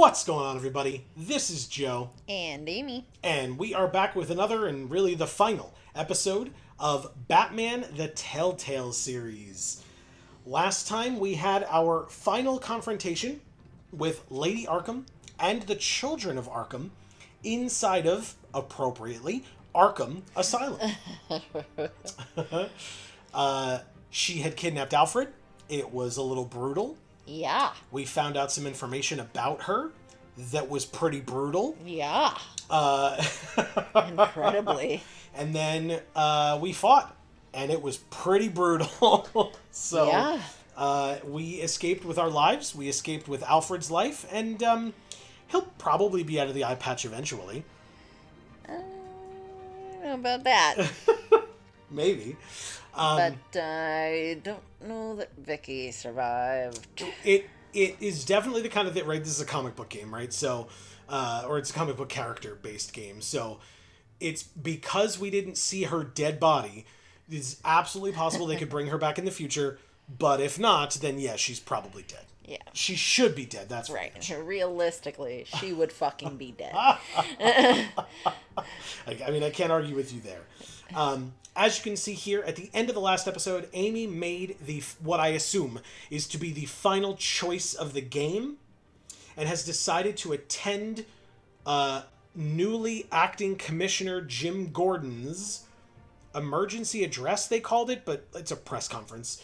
What's going on, everybody? This is Joe. And Amy. And we are back with another and really the final episode of Batman the Telltale series. Last time we had our final confrontation with Lady Arkham and the children of Arkham inside of, appropriately, Arkham Asylum. She had kidnapped Alfred. It was a little brutal. Yeah. We found out some information about her that was pretty brutal. Yeah. Incredibly. And then we fought, and it was pretty brutal. So yeah. We escaped with our lives. We escaped with Alfred's life, and he'll probably be out of the eye patch eventually. I don't know about that. Maybe. But I don't know that Vicky survived. It is definitely the kind of thing, right? This is a comic book game, right? So, or it's a comic book character-based game. So, it's because we didn't see her dead body, it's absolutely possible they could bring her back in the future. But if not, then yeah, she's probably dead. Yeah. She should be dead, that's right. Sure. Realistically, she would fucking be dead. I mean, I can't argue with you there. As you can see here, at the end of the last episode, Amy made what I assume is to be the final choice of the game, and has decided to attend newly acting Commissioner Jim Gordon's emergency address, they called it, but it's a press conference,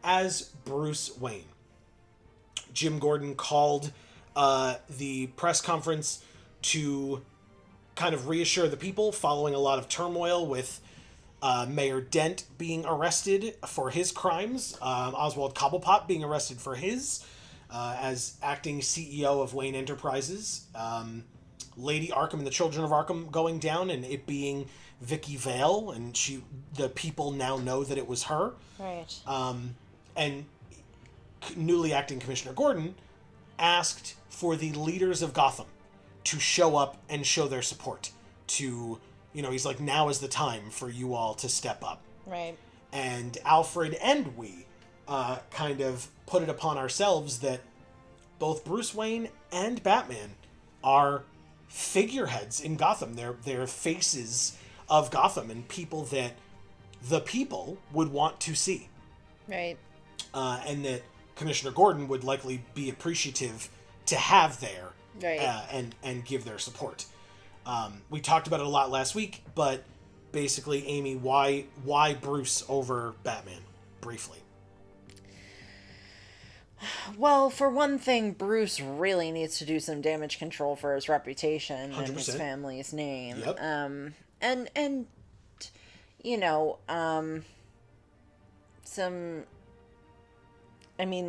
as Bruce Wayne. Jim Gordon called the press conference to kind of reassure the people following a lot of turmoil with Mayor Dent being arrested for his crimes, Oswald Cobblepot being arrested for his, as acting CEO of Wayne Enterprises, Lady Arkham and the Children of Arkham going down, and it being Vicky Vale, and the people now know that it was her. Right. And newly acting Commissioner Gordon asked for the leaders of Gotham to show up and show their support to... he's like, now is the time for you all to step up. Right. And Alfred and we kind of put it upon ourselves that both Bruce Wayne and Batman are figureheads in Gotham. They're faces of Gotham and people that the people would want to see. Right. And that Commissioner Gordon would likely be appreciative to have there. Right. And give their support. We talked about it a lot last week, but basically, Amy, why Bruce over Batman? Briefly. Well, for one thing, Bruce really needs to do some damage control for his reputation 100%. and his family's name. Yep. And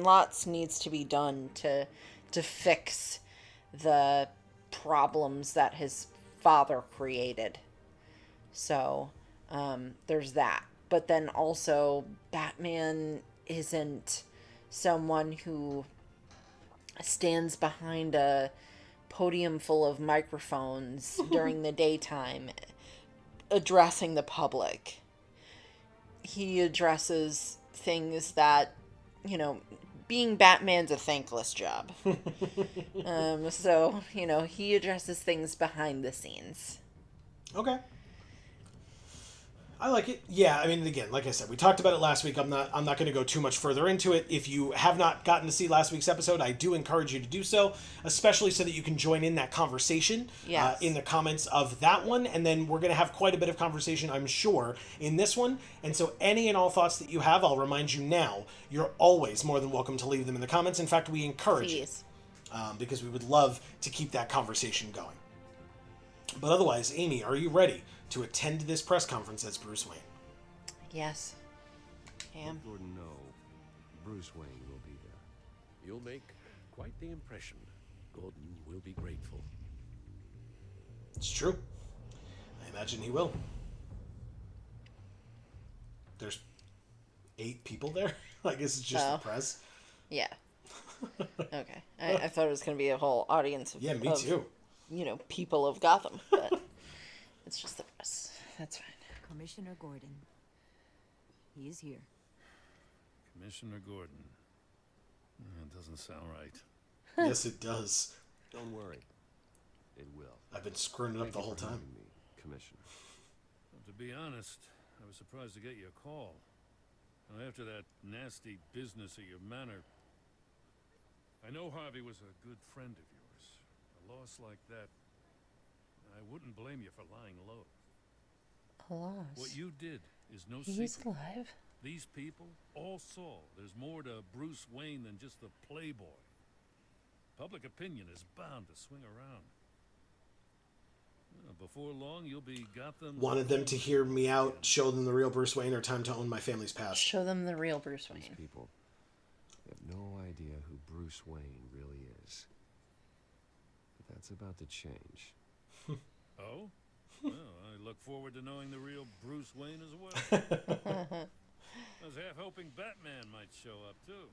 lots needs to be done to fix the problems that his father created. So, there's that. But then also, Batman isn't someone who stands behind a podium full of microphones during the daytime addressing the public. He addresses things that, being Batman's a thankless job. So, he addresses things behind the scenes. Okay. I like it. Yeah, I mean, again, like I said, we talked about it last week. I'm not going to go too much further into it. If you have not gotten to see last week's episode, I do encourage you to do so, especially so that you can join in that conversation. Yes. In the comments of that one. And then we're going to have quite a bit of conversation, I'm sure, in this one. And so any and all thoughts that you have, I'll remind you now, you're always more than welcome to leave them in the comments. In fact, we encourage Please. it, because we would love to keep that conversation going. But otherwise, Amy, are you ready to attend this press conference as Bruce Wayne? Yes. I am. Let Gordon know Bruce Wayne will be there. You'll make quite the impression. Gordon will be grateful. It's true. I imagine he will. There's 8 people there? I guess it's just the press. Yeah. Okay. I thought it was going to be a whole audience of... Yeah, me too. People of Gotham, but it's just the press. That's fine. Commissioner Gordon. He is here. Commissioner Gordon. That doesn't sound right. Yes, it does. Don't worry. It will. I've been screwing it up Thank the you whole for time. having me, Commissioner. Well, to be honest, I was surprised to get your call. Now, after that nasty business at your manor, I know Harvey was a good friend of yours. A loss like that, I wouldn't blame you for lying low. Alas. What you did is no He's secret. alive. These people all saw there's more to Bruce Wayne than just the playboy. Public opinion is bound to swing around. Before long, you'll be Gotham. Wanted them to hear me out, show them the real Bruce Wayne, or time to own my family's past. Show them the real Bruce These Wayne. people have no idea who Bruce Wayne really is. But that's about to change. Oh? Well, I look forward to knowing the real Bruce Wayne as well. I was half hoping Batman might show up, too.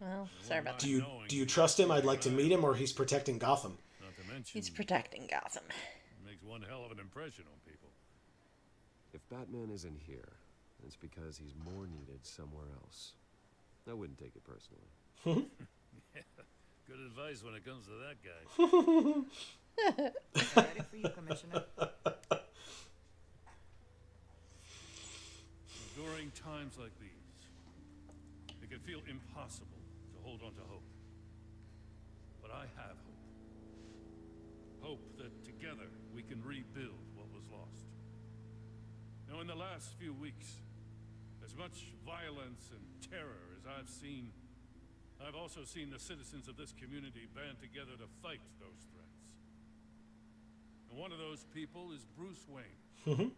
Well, sorry about that. Do you trust him? I'd like to meet him, or he's protecting Gotham. Not to mention, He's protecting Gotham. makes one hell of an impression on people. If Batman isn't here, it's because he's more needed somewhere else. I wouldn't take it personally. Good advice when it comes to that guy. Ready for you, Commissioner. During times like these, it can feel impossible to hold on to hope. But I have hope. Hope that together we can rebuild what was lost. Now, in the last few weeks, as much violence and terror as I've seen, I've also seen the citizens of this community band together to fight those threats. And one of those people is Bruce Wayne.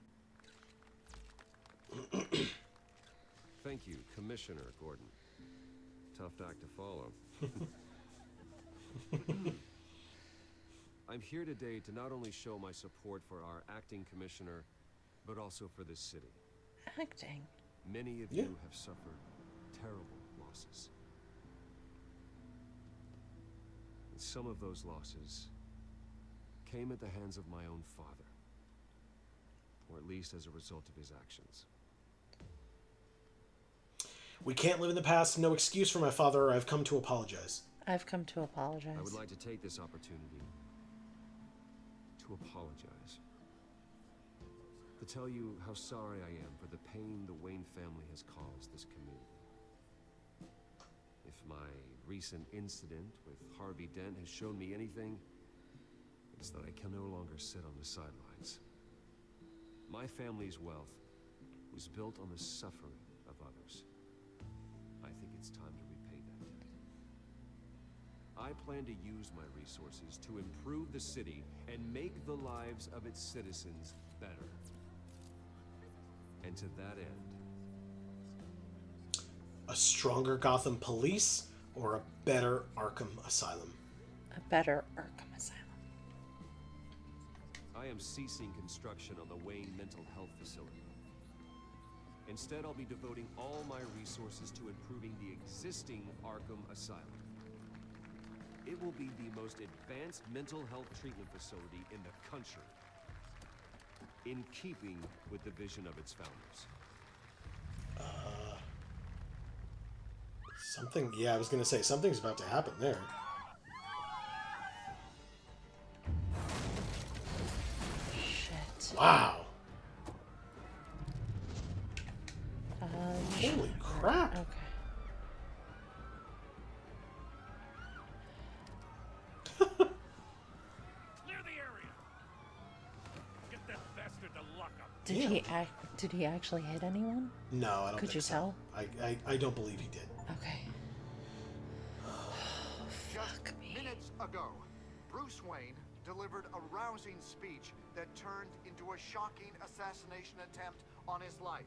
Thank you, Commissioner Gordon. Tough act to follow. I'm here today to not only show my support for our acting commissioner, but also for this city. Acting. Many of you have suffered terrible losses. And some of those losses came at the hands of my own father, or at least as a result of his actions. We can't live in the past. No excuse for my father, or I've come to apologize. I've come to apologize. I would like to take this opportunity to apologize. To tell you how sorry I am for the pain the Wayne family has caused this community. If my recent incident with Harvey Dent has shown me anything, it's that I can no longer sit on the sidelines. My family's wealth was built on the suffering of others. I think it's time to repay that debt. I plan to use my resources to improve the city and make the lives of its citizens better. And to that end, A stronger Gotham police, or a better Arkham Asylum? A better Arkham Asylum. I am ceasing construction on the Wayne Mental Health Facility. Instead, I'll be devoting all my resources to improving the existing Arkham Asylum. It will be the most advanced mental health treatment facility in the country, in keeping with the vision of its founders. Something, yeah, I was going to say, something's about to happen there. Shit. Wow. Sure. Holy crap. Okay. Clear the area! Get that bastard to lock up! Did he actually hit anyone? No, I don't Could think you so. tell? I don't believe he did. Okay. Just minutes ago, Bruce Wayne delivered a rousing speech that turned into a shocking assassination attempt on his life.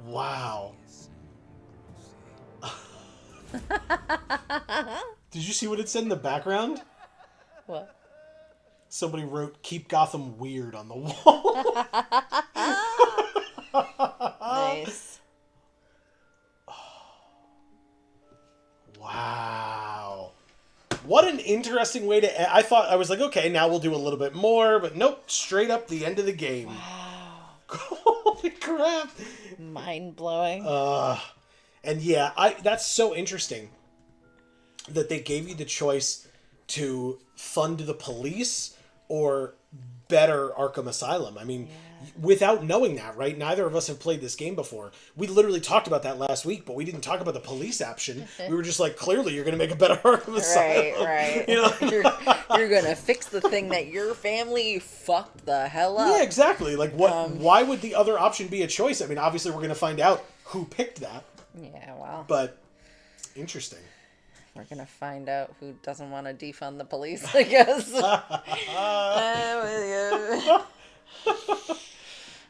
Wow. Did you see what it said in the background? What? Somebody wrote, "Keep Gotham weird" on the wall. Nice. Wow. What an interesting way to... I thought, I was like, okay, now we'll do a little bit more, but nope, straight up the end of the game. Wow. Holy crap. Mind-blowing. And yeah, that's so interesting that they gave you the choice to fund the police or better Arkham Asylum. I mean, without knowing that, right? Neither of us have played this game before. We literally talked about that last week, but we didn't talk about the police option. We were just like, clearly you're going to make a better Arkham Asylum. Right. You know? You're going to fix the thing that your family fucked the hell up. Yeah, exactly. Like, why would the other option be a choice? I mean, obviously we're going to find out who picked that. Yeah, well. But interesting. We're going to find out who doesn't want to defund the police, I guess.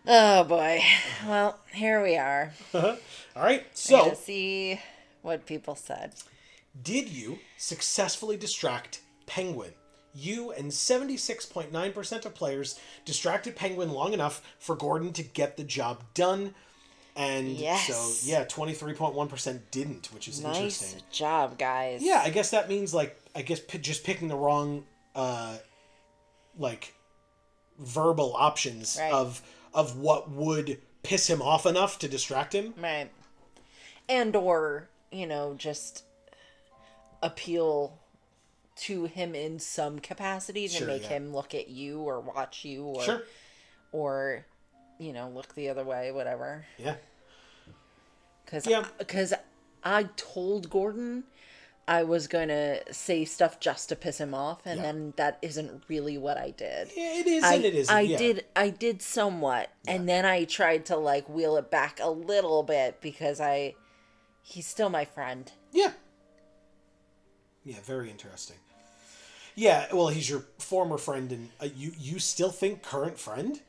Oh, boy. Well, here we are. All right, We're so gonna see what people said. did you successfully distract Penguin? You and 76.9% of players distracted Penguin long enough for Gordon to get the job done. And Yes. so, yeah, 23.1% didn't, which is Nice interesting. job, guys. Yeah, I guess that means, like, just picking the wrong, verbal options Right. of what would piss him off enough to distract him. Right. And or, just appeal to him in some capacity to Sure, make yeah. him look at you or watch you or Sure. or look the other way, whatever. Yeah. Because I told Gordon I was going to say stuff just to piss him off, and Yeah. then that isn't really what I did. Yeah, it is and it isn't. I did somewhat, and then I tried to wheel it back a little bit because he's still my friend. Yeah. Yeah, very interesting. Yeah, well, he's your former friend, and you still think current friend?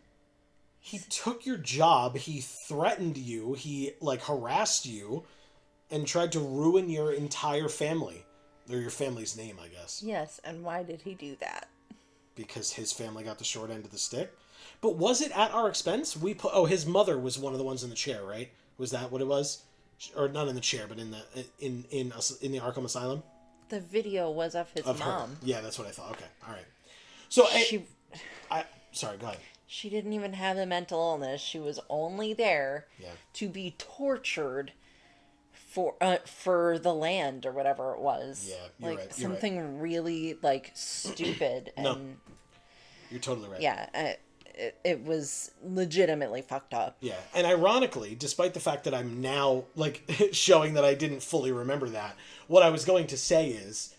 He took your job, he threatened you, he, harassed you, and tried to ruin your entire family. Or your family's name, I guess. Yes, and why did he do that? Because his family got the short end of the stick. But was it at our expense? His mother was one of the ones in the chair, right? Was that what it was? Or not in the chair, but in the Arkham Asylum? The video was of his Of her. mom. Yeah, that's what I thought. Okay, all right. So sorry, go ahead. She didn't even have a mental illness. She was only there to be tortured for the land or whatever it was. Yeah, you're right. You're something really stupid and No, you're totally right. yeah, it was legitimately fucked up. Yeah, and ironically, despite the fact that I'm now showing that I didn't fully remember that, what I was going to say is,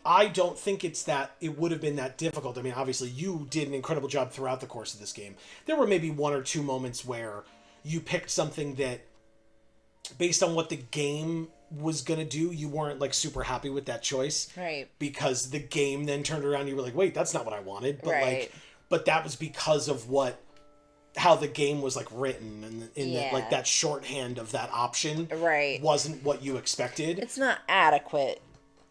I don't think it would have been that difficult. I mean, obviously, you did an incredible job throughout the course of this game. There were maybe one or two moments where you picked something that, based on what the game was going to do, you weren't super happy with that choice. Right. Because the game then turned around and you were like, wait, that's not what I wanted. But right. But that was because of how the game was written, and that shorthand of that option right. wasn't what you expected. It's not adequate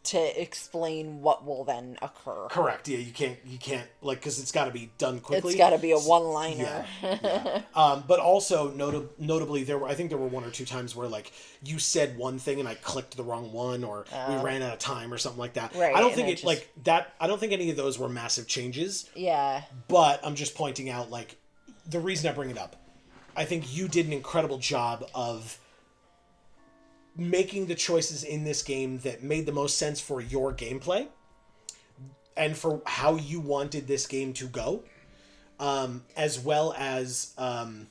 to explain what will then occur. Correct. Yeah, you can't because it's got to be done quickly. It's got to be a one-liner. Yeah. But also notably, I think there were one or two times where you said one thing and I clicked the wrong one, or we ran out of time or something like that. Right. I don't think that. I don't think any of those were massive changes. Yeah. But I'm just pointing out the reason I bring it up. I think you did an incredible job of making the choices in this game that made the most sense for your gameplay and for how you wanted this game to go, as well as I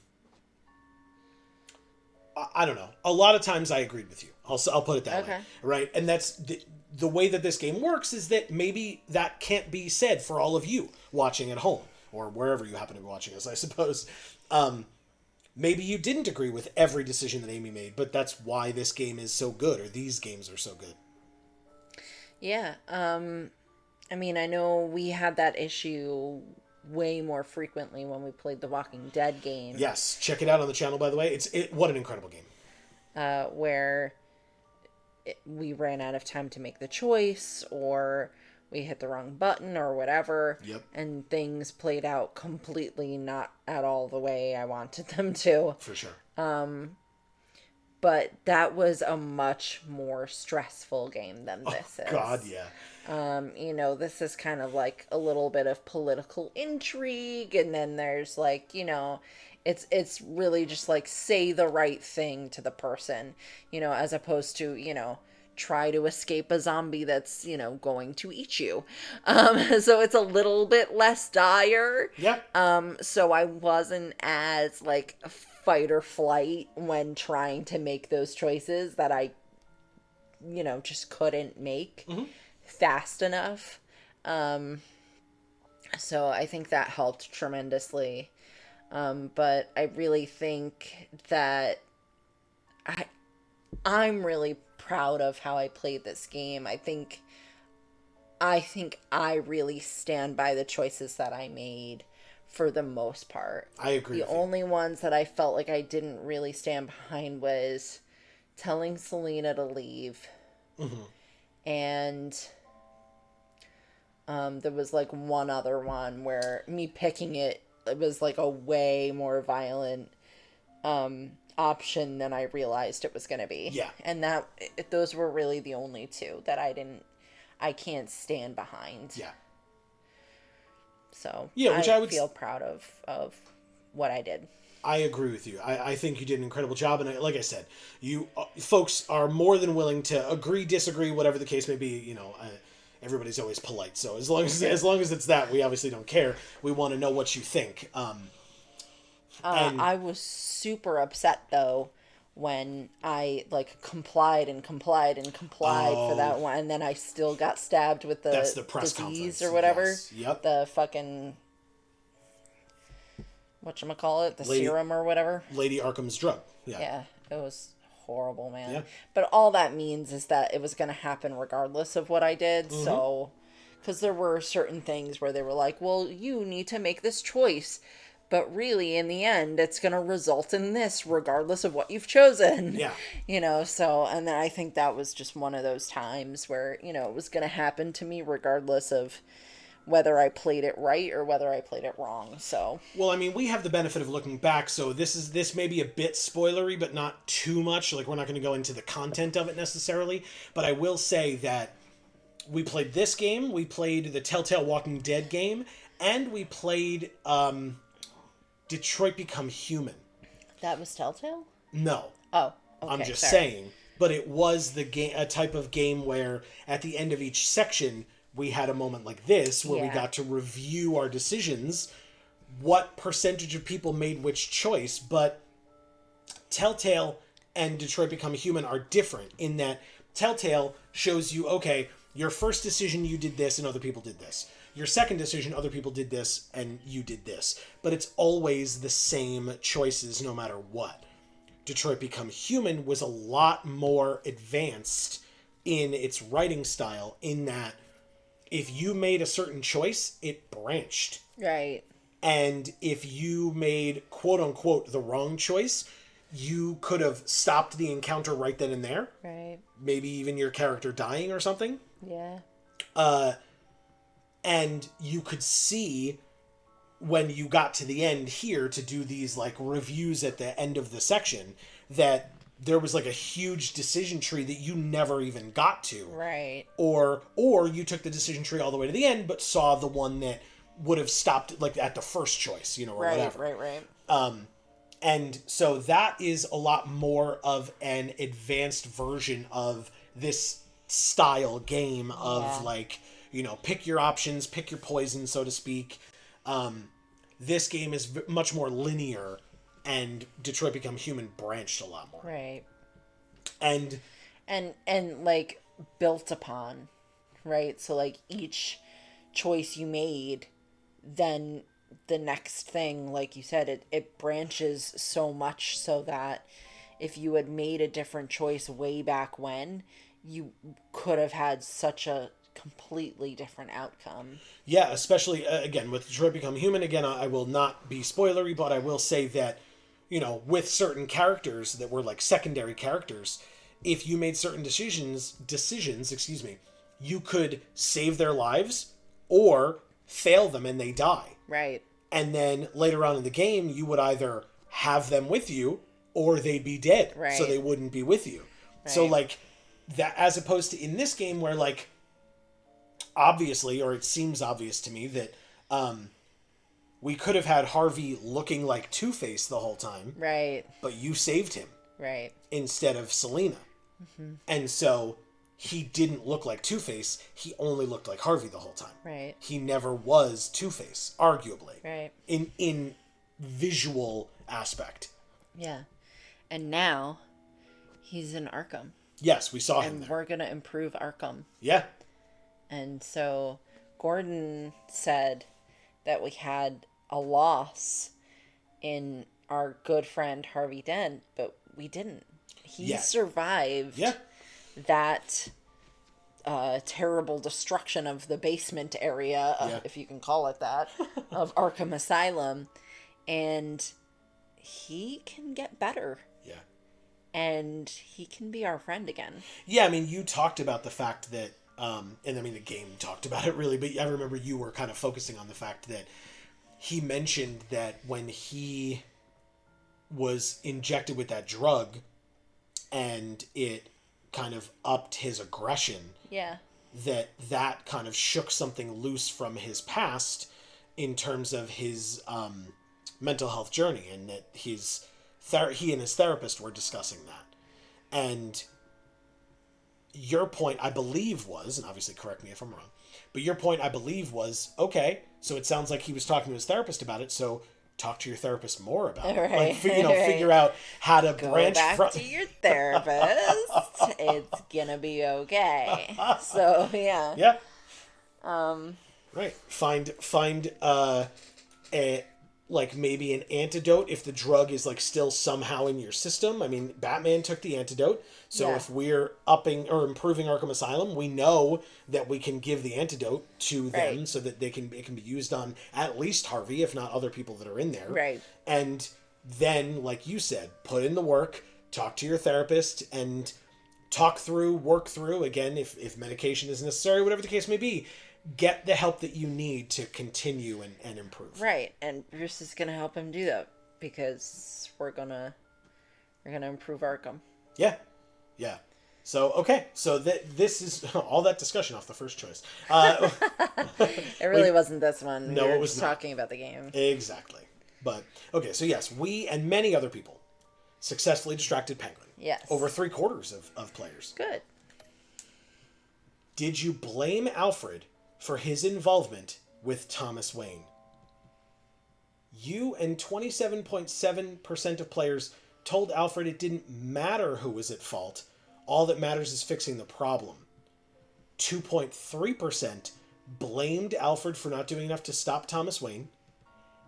don't know, a lot of times I agreed with you. I'll put it that way, right? And that's the way that this game works, is that maybe that can't be said for all of you watching at home or wherever you happen to be watching us, I suppose. Maybe you didn't agree with every decision that Amy made, but that's why this game is so good, or these games are so good. Yeah. I mean, I know we had that issue way more frequently when we played the Walking Dead game. Yes, check it out on the channel, by the way. What an incredible game. Where we ran out of time to make the choice, or we hit the wrong button or whatever. Yep. And things played out completely not at all the way I wanted them to. For sure. But that was a much more stressful game than this is. God, yeah. This is kind of a little bit of political intrigue, and then there's It's really just like say the right thing to the person, you know, as opposed to, you know, try to escape a zombie that's, you know, going to eat you. So it's a little bit less dire. Yep. So I wasn't as like fight or flight when trying to make those choices that I, you know, just couldn't make fast enough. So I think that helped tremendously. But I really think that I'm really proud of how I played this game. I think I really stand by the choices that I made for the most part. I agree. The only ones that I felt like I didn't really stand behind was telling Selena to leave. And there was like one other one where me picking it was like a way more violent option than I realized it was going to be. Yeah. And those were really the only two that I can't stand behind. Yeah. So yeah, which I would feel proud of what I did. I agree with you. I think you did an incredible job, and like I said, you folks are more than willing to agree, disagree, whatever the case may be. You know, everybody's always polite, so as long as it's that, we obviously don't care. We want to know what you think. I was super upset though when I like complied for that one, and then I still got stabbed with that's the press disease conference or whatever. Yes. Yep. The fucking whatchamacallit, the serum or whatever. Lady Arkham's drug. Yeah. Yeah, it was horrible, man. Yeah. But all that means is that it was going to happen regardless of what I did. So, because there were certain things where they were like, well, you need to make this choice. But really, in the end, it's going to result in this regardless of what you've chosen. Yeah. You know, so, and then I think that was just one of those times where, you know, it was going to happen to me regardless of whether I played it right or whether I played it wrong. So, well, I mean, we have the benefit of looking back, so this may be a bit spoilery, but not too much. Like, we're not going to go into the content of it necessarily, but I will say that we played this game, we played the Telltale Walking Dead game, and we played Detroit Become Human. that was Telltale? No. Oh, okay. I'm just sorry. saying, but it was the game, a type of game where at the end of each section we had a moment like this where we got to review our decisions, what percentage of people made which choice. But Telltale and Detroit Become Human are different in that Telltale shows you, okay, your first decision you did this and other people did this. Your second decision, other people did this and you did this. But it's always the same choices no matter what. Detroit Become Human was a lot more advanced in its writing style in that if you made a certain choice, it branched. Right. And if you made, quote unquote, the wrong choice, you could have stopped the encounter right then and there. Right. Maybe even your character dying or something. Yeah. And you could see when you got to the end here to do these like reviews at the end of the section that there was like a huge decision tree that you never even got to. Right. Or you took the decision tree all the way to the end, but saw the one that would have stopped like at the first choice, you know, or whatever. Right. And so that is a lot more of an advanced version of this style game of like, you know, pick your options, pick your poison, so to speak. This game is much more linear, and Detroit Become Human branched a lot more. Right. And like built upon, right? So like each choice you made, then the next thing, like you said, it branches so much so that if you had made a different choice way back when, you could have had such a completely different outcome. Yeah, especially, again, with Detroit Become Human, again, I will not be spoilery, but I will say that, you know, with certain characters that were like secondary characters, if you made certain decisions, you could save their lives or fail them and they die. Right. And then later on in the game, you would either have them with you or they'd be dead. Right. So they wouldn't be with you. Right. So like that, as opposed to in this game where like, obviously, or it seems obvious to me that We could have had Harvey looking like Two-Face the whole time, Right. but you saved him Right. instead of Selena. And so he didn't look like Two-Face. He only looked like Harvey the whole time. Right. He never was Two-Face, arguably. Right. In visual aspect. Yeah. And now he's in Arkham. Yes, we saw him And there. we're going to improve Arkham. Yeah. And so Gordon said that we had a loss in our good friend Harvey Dent, but we didn't. He Yeah. survived Yeah. that terrible destruction of the basement area, Yeah. if you can call it that, of Arkham Asylum. And he can get better. Yeah. And he can be our friend again. Yeah, I mean, you talked about the fact that, and I mean, the game talked about it really, but I remember you were kind of focusing on the fact that he mentioned that when he was injected with that drug and it kind of upped his aggression, Yeah. that kind of shook something loose from his past in terms of his mental health journey, and that he and his therapist were discussing that. And your point, I believe, was, and obviously correct me if I'm wrong, but your point, I believe, was, okay, so it sounds like he was talking to his therapist about it, so talk to your therapist more about it. Right, Like, right. figure out how to Go branch back from... to your therapist. It's gonna be okay. So yeah. Yeah. Right. Find a like maybe an antidote if the drug is like still somehow in your system. I mean, Batman took the antidote. So Yeah. if we're upping or improving Arkham Asylum, we know that we can give the antidote to them Right. so that it can be used on at least Harvey, if not other people that are in there. Right. And then, like you said, put in the work, talk to your therapist, and work through, again, if medication is necessary, whatever the case may be, get the help that you need to continue and improve. Right. And Bruce is gonna help him do that because we're gonna improve Arkham. Yeah. Yeah. So, okay. So this is all that discussion off the first choice. It really wasn't this one. No, we were it was just not. talking about the game. Exactly. But, okay. So, yes, we and many other people successfully distracted Penguin. Yes. Over 3/4 of players. Good. Did you blame Alfred for his involvement with Thomas Wayne? You and 27.7% of players told Alfred it didn't matter who was at fault. All that matters is fixing the problem. 2.3% blamed Alfred for not doing enough to stop Thomas Wayne.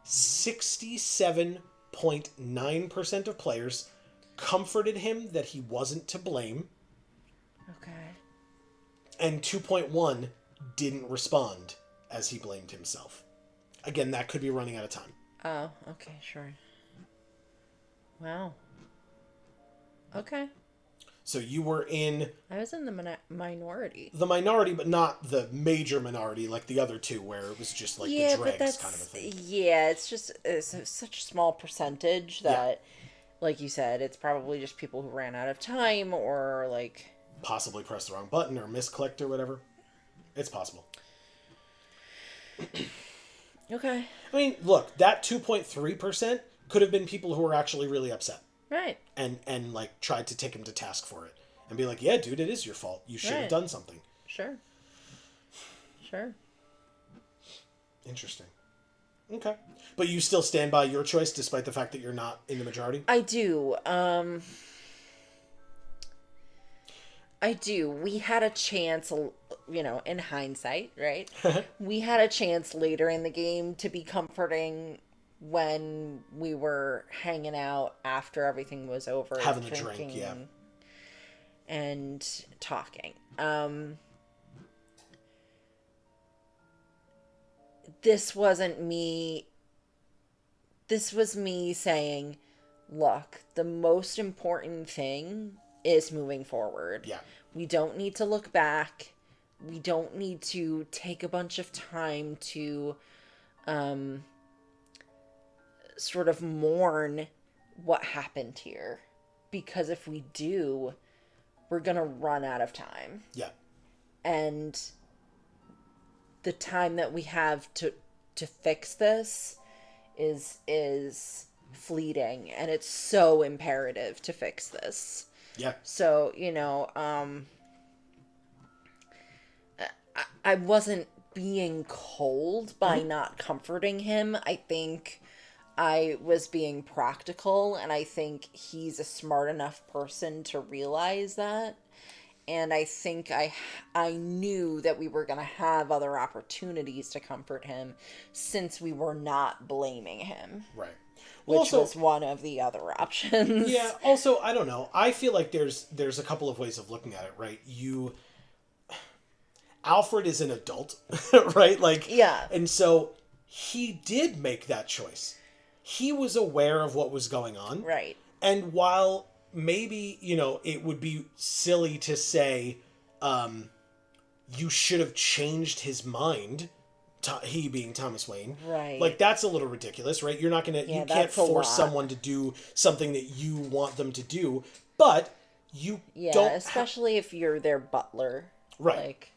67.9% of players comforted him that he wasn't to blame. Okay. And 2.1 didn't respond as he blamed himself. Again, that could be running out of time. Oh, okay, sure. Wow. Okay. So you were in I was in the minority. the minority, but not the major minority like the other two, where it was just like the dregs kind of a thing. Yeah, it's such a small percentage that, like you said, it's probably just people who ran out of time or like Possibly pressed the wrong button or misclicked or whatever. It's possible. Okay. I mean, look, that 2.3% could have been people who were actually really upset Right. and like tried to take him to task for it and be like, yeah, dude, it is your fault. You should have Right. done something. Sure. Sure. Interesting. Okay. But you still stand by your choice despite the fact that you're not in the majority? I do. I do. We had a chance, in hindsight, right? We had a chance later in the game to be comforting when we were hanging out after everything was over. Having a drink, yeah. And talking. This wasn't me. This was me saying, look, the most important thing is moving forward. Yeah. We don't need to look back. We don't need to take a bunch of time to sort of mourn what happened here. Because if we do, we're going to run out of time. Yeah. And the time that we have to fix this is fleeting, and it's so imperative to fix this. Yeah. So, I wasn't being cold by not comforting him. I think I was being practical, and I think he's a smart enough person to realize that. And I think I knew that we were going to have other opportunities to comfort him, since we were not blaming him. Right. Which Also, was one of the other options. Yeah, also, I don't know. I feel like there's a couple of ways of looking at it, right? Alfred is an adult, right? Like, Yeah. And so he did make that choice. He was aware of what was going on. Right. And while maybe, it would be silly to say, you should have changed his mind, he being Thomas Wayne. Right. Like, that's a little ridiculous, right? You're not going to, you can't force someone to do something that you want them to do, but you don't. Especially if you're their butler. Right. Like,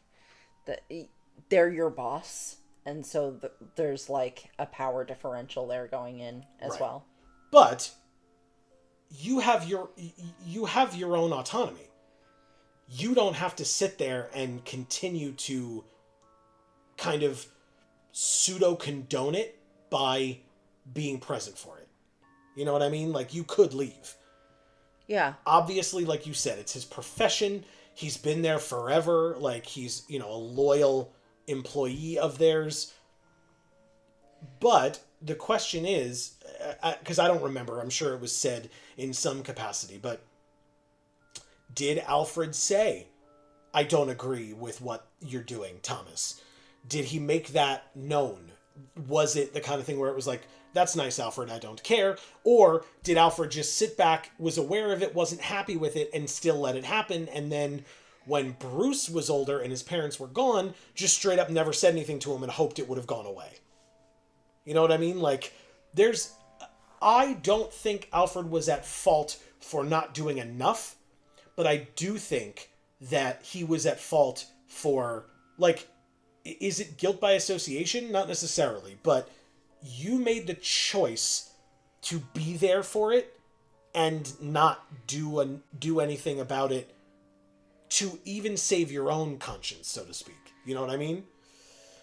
they're your boss. And so there's like a power differential there going in as well. But you have your own autonomy. You don't have to sit there and continue to kind of pseudo condone it by being present for it. You know what I mean? Like, you could leave. Yeah. Obviously, like you said, it's his profession. He's been there forever. Like, he's, a loyal employee of theirs. But the question is, because I don't remember, I'm sure it was said in some capacity, but did Alfred say, I don't agree with what you're doing, Thomas? Did he make that known? Was it the kind of thing where it was like, that's nice, Alfred, I don't care? Or did Alfred just sit back, was aware of it, wasn't happy with it, and still let it happen, and then when Bruce was older and his parents were gone, just straight up never said anything to him and hoped it would have gone away? You know what I mean? Like, I don't think Alfred was at fault for not doing enough, but I do think that he was at fault for, like, is it guilt by association? Not necessarily, but you made the choice to be there for it and not do anything about it to even save your own conscience, so to speak. You know what I mean?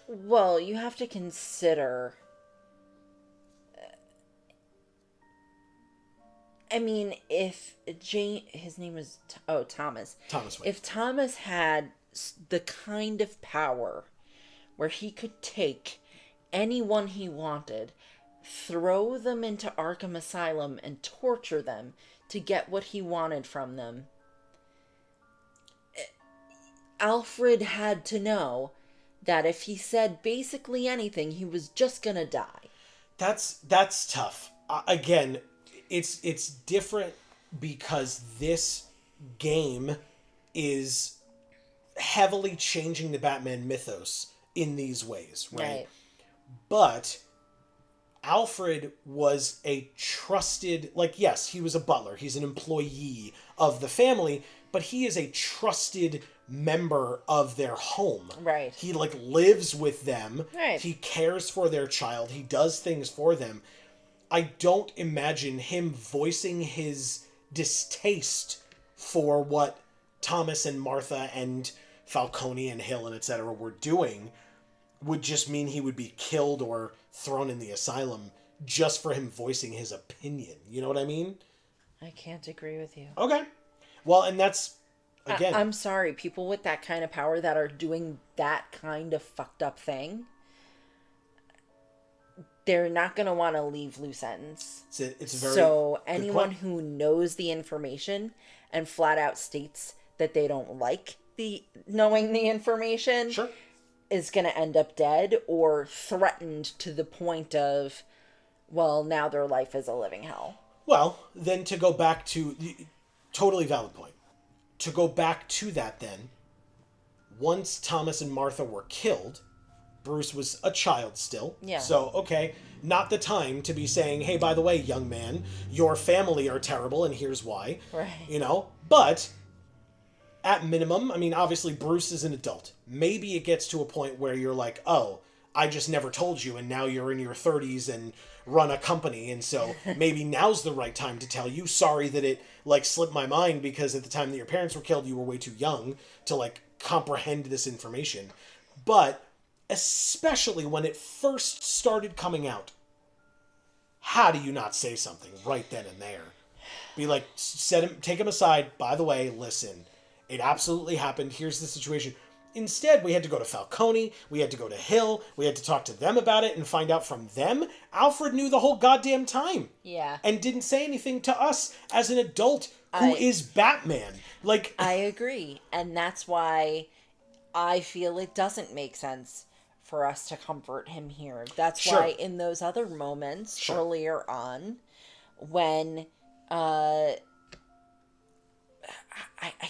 Well, you have to consider... I mean, if his name was, Thomas. Thomas Wayne. If Thomas had the kind of power where he could take anyone he wanted, throw them into Arkham Asylum, and torture them to get what he wanted from them, Alfred had to know that if he said basically anything, he was just gonna die. That's tough. Again, it's different because this game is heavily changing the Batman mythos in these ways, right? But Alfred was a trusted, like, yes, he was a butler. He's an employee of the family, but he is a trusted member of their home. Right. He, like, lives with them. Right. He cares for their child. He does things for them. I don't imagine him voicing his distaste for what Thomas and Martha and Falcone and Hill and etc. were doing would just mean he would be killed or thrown in the asylum just for him voicing his opinion. You know what I mean? I can't agree with you. Okay. Well, and that's, again... I'm sorry, people with that kind of power that are doing that kind of fucked up thing, they're not going to want to leave loose ends. It's very so anyone who knows the information and flat out states that they don't like knowing the information is going to end up dead or threatened to the point of, well, now their life is a living hell. Well, then to go back to... Totally valid point. To go back to that then, once Thomas and Martha were killed... Bruce was a child still. Yeah. So, okay, not the time to be saying, hey, by the way, young man, your family are terrible and here's why. Right. But at minimum, I mean, obviously Bruce is an adult. Maybe it gets to a point where you're like, oh, I just never told you, and now you're in your 30s and run a company, and so maybe now's the right time to tell you. Sorry that it, like, slipped my mind, because at the time that your parents were killed, you were way too young to, like, comprehend this information. But especially when it first started coming out, how do you not say something right then and there? Be like, take him aside. By the way, listen, it absolutely happened. Here's the situation. Instead, we had to go to Falcone, we had to go to Hill, we had to talk to them about it and find out from them. Alfred knew the whole goddamn time. Yeah. And didn't say anything to us as an adult who is Batman. Like, I agree. And that's why I feel it doesn't make sense for us to comfort him here. That's Sure. why in those other moments Sure. earlier on, when I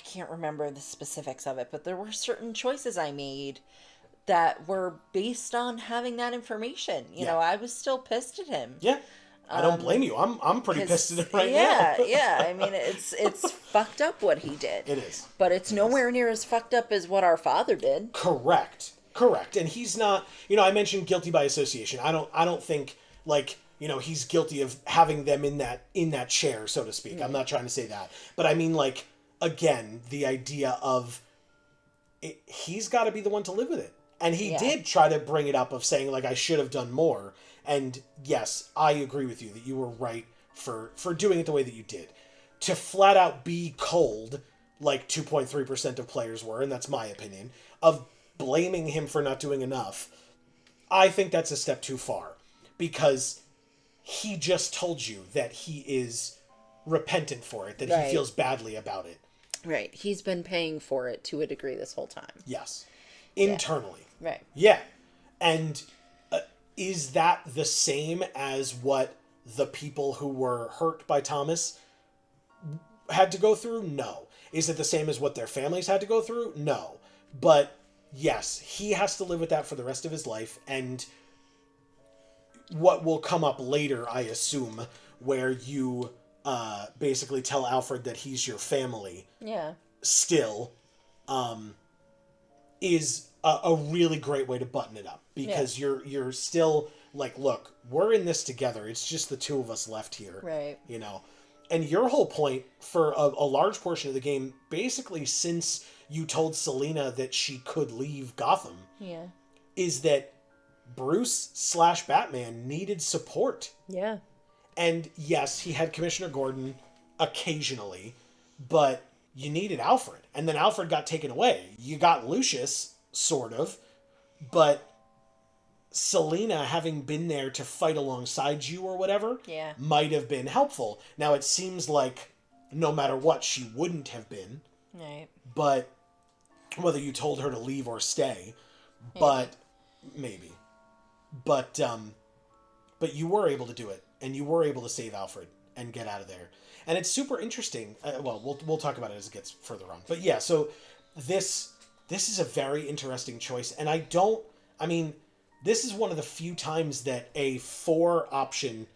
can't remember the specifics of it, but there were certain choices I made that were based on having that information. You know, I was still pissed at him. yeah. I don't blame you. I'm pretty pissed at him right yeah, now. yeah. I mean, it's fucked up what he did. It is. But it's nowhere near as fucked up as what our father did. Correct. And he's not, I mentioned guilty by association. I don't think, like, he's guilty of having them in that chair, so to speak. I'm not trying to say that. But I mean, like, again, the idea of he's got to be the one to live with it. And he did try to bring it up of saying, like, I should have done more. And yes, I agree with you that you were right for doing it the way that you did. To flat out be cold, like 2.3% of players were, and that's my opinion, of blaming him for not doing enough, I think that's a step too far. Because he just told you that he is repentant for it, that he feels badly about it. Right. He's been paying for it to a degree this whole time. Yes. Internally. Yeah. Right. Yeah. And is that the same as what the people who were hurt by Thomas had to go through? No. Is it the same as what their families had to go through? No. But yes, he has to live with that for the rest of his life. And what will come up later, I assume, where you basically tell Alfred that he's your family. Yeah. Still, is a really great way to button it up, because you're still like, look, we're in this together. It's just the two of us left here. Right. And your whole point for a large portion of the game, basically since you told Selina that she could leave Gotham, is that Bruce / Batman needed support. Yeah. And yes, he had Commissioner Gordon occasionally, but you needed Alfred. And then Alfred got taken away. You got Lucius, sort of, but Selina having been there to fight alongside you or whatever might have been helpful. Now, it seems like no matter what, she wouldn't have been. Right. But whether you told her to leave or stay, but maybe. But you were able to do it, and you were able to save Alfred and get out of there. And it's super interesting. We'll talk about it as it gets further on. But yeah, so this is a very interesting choice. And this is one of the few times that a 4-option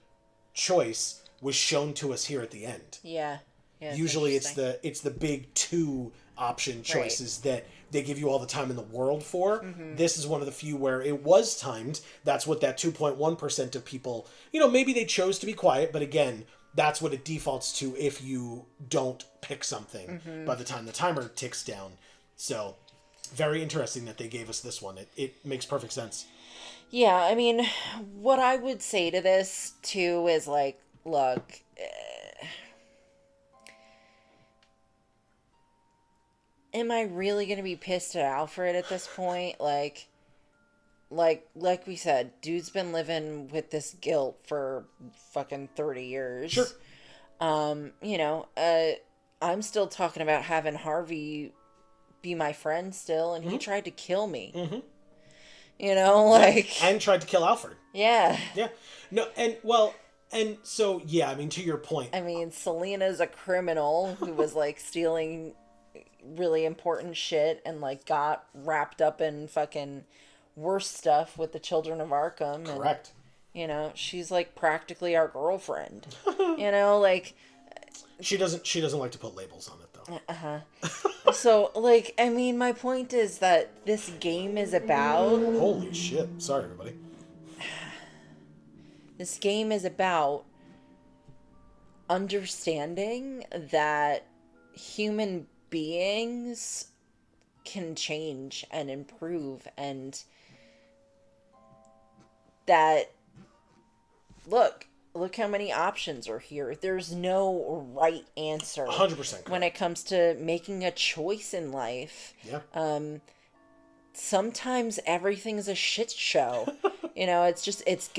choice was shown to us here at the end. Yeah. Usually it's the big 2-option choices that they give you all the time in the world for. Mm-hmm. This is one of the few where it was timed. That's what that 2.1% of people, maybe they chose to be quiet, but again, that's what it defaults to if you don't pick something by the time the timer ticks down. So, very interesting that they gave us this one. It makes perfect sense. Yeah, I mean, what I would say to this, too, is like, look, am I really going to be pissed at Alfred at this point? Like we said, dude's been living with this guilt for fucking 30 years. Sure. I'm still talking about having Harvey be my friend still, and he tried to kill me. Mm-hmm. And tried to kill Alfred. Yeah. Yeah. No, and so, yeah, to your point. Selina's a criminal who was, stealing really important shit and, got wrapped up in fucking worse stuff with the Children of Arkham. Correct. And, she's, practically our girlfriend. She doesn't like to put labels on it, though. So, like, I mean, my point is that this game is about... Holy shit. Sorry, everybody. This game is about understanding that human beings can change and improve, and that, look how many options are here. There's no right answer 100% when it comes to making a choice in life. Yeah. Sometimes everything's a shit show. It's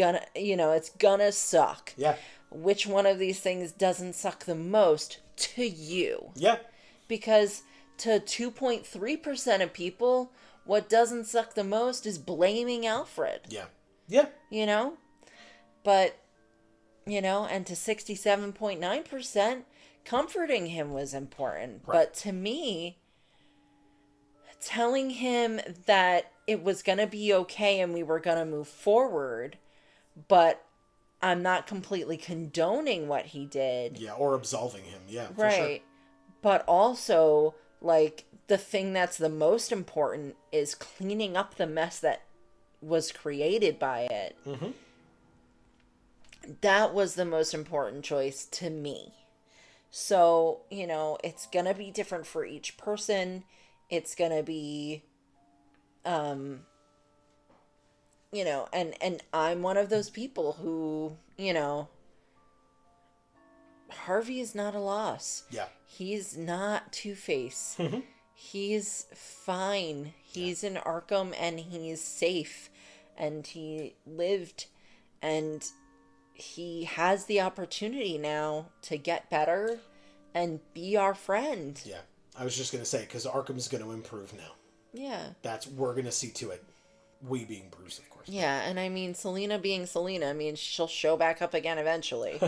gonna suck. Yeah. Which one of these things doesn't suck the most to you? Yeah. Because to 2.3% of people, what doesn't suck the most is blaming Alfred. Yeah. Yeah. But, and to 67.9%, comforting him was important. Right. But to me, telling him that it was going to be okay and we were going to move forward, but I'm not completely condoning what he did. Yeah, or absolving him. Yeah, for Right. sure. But also, like, the thing that's the most important is cleaning up the mess that was created by it. Mm-hmm. That was the most important choice to me. So, it's going to be different for each person. It's going to be, and I'm one of those people who, Harvey is not a loss. Yeah. He's not Two-Face. Mm-hmm. He's fine. He's in Arkham and he's safe. And he lived. And he has the opportunity now to get better and be our friend. Yeah. I was just going to say, because Arkham's going to improve now. Yeah. We're going to see to it. We being Bruce, of course. Yeah, and I mean, Selena being Selena, I mean, she'll show back up again eventually.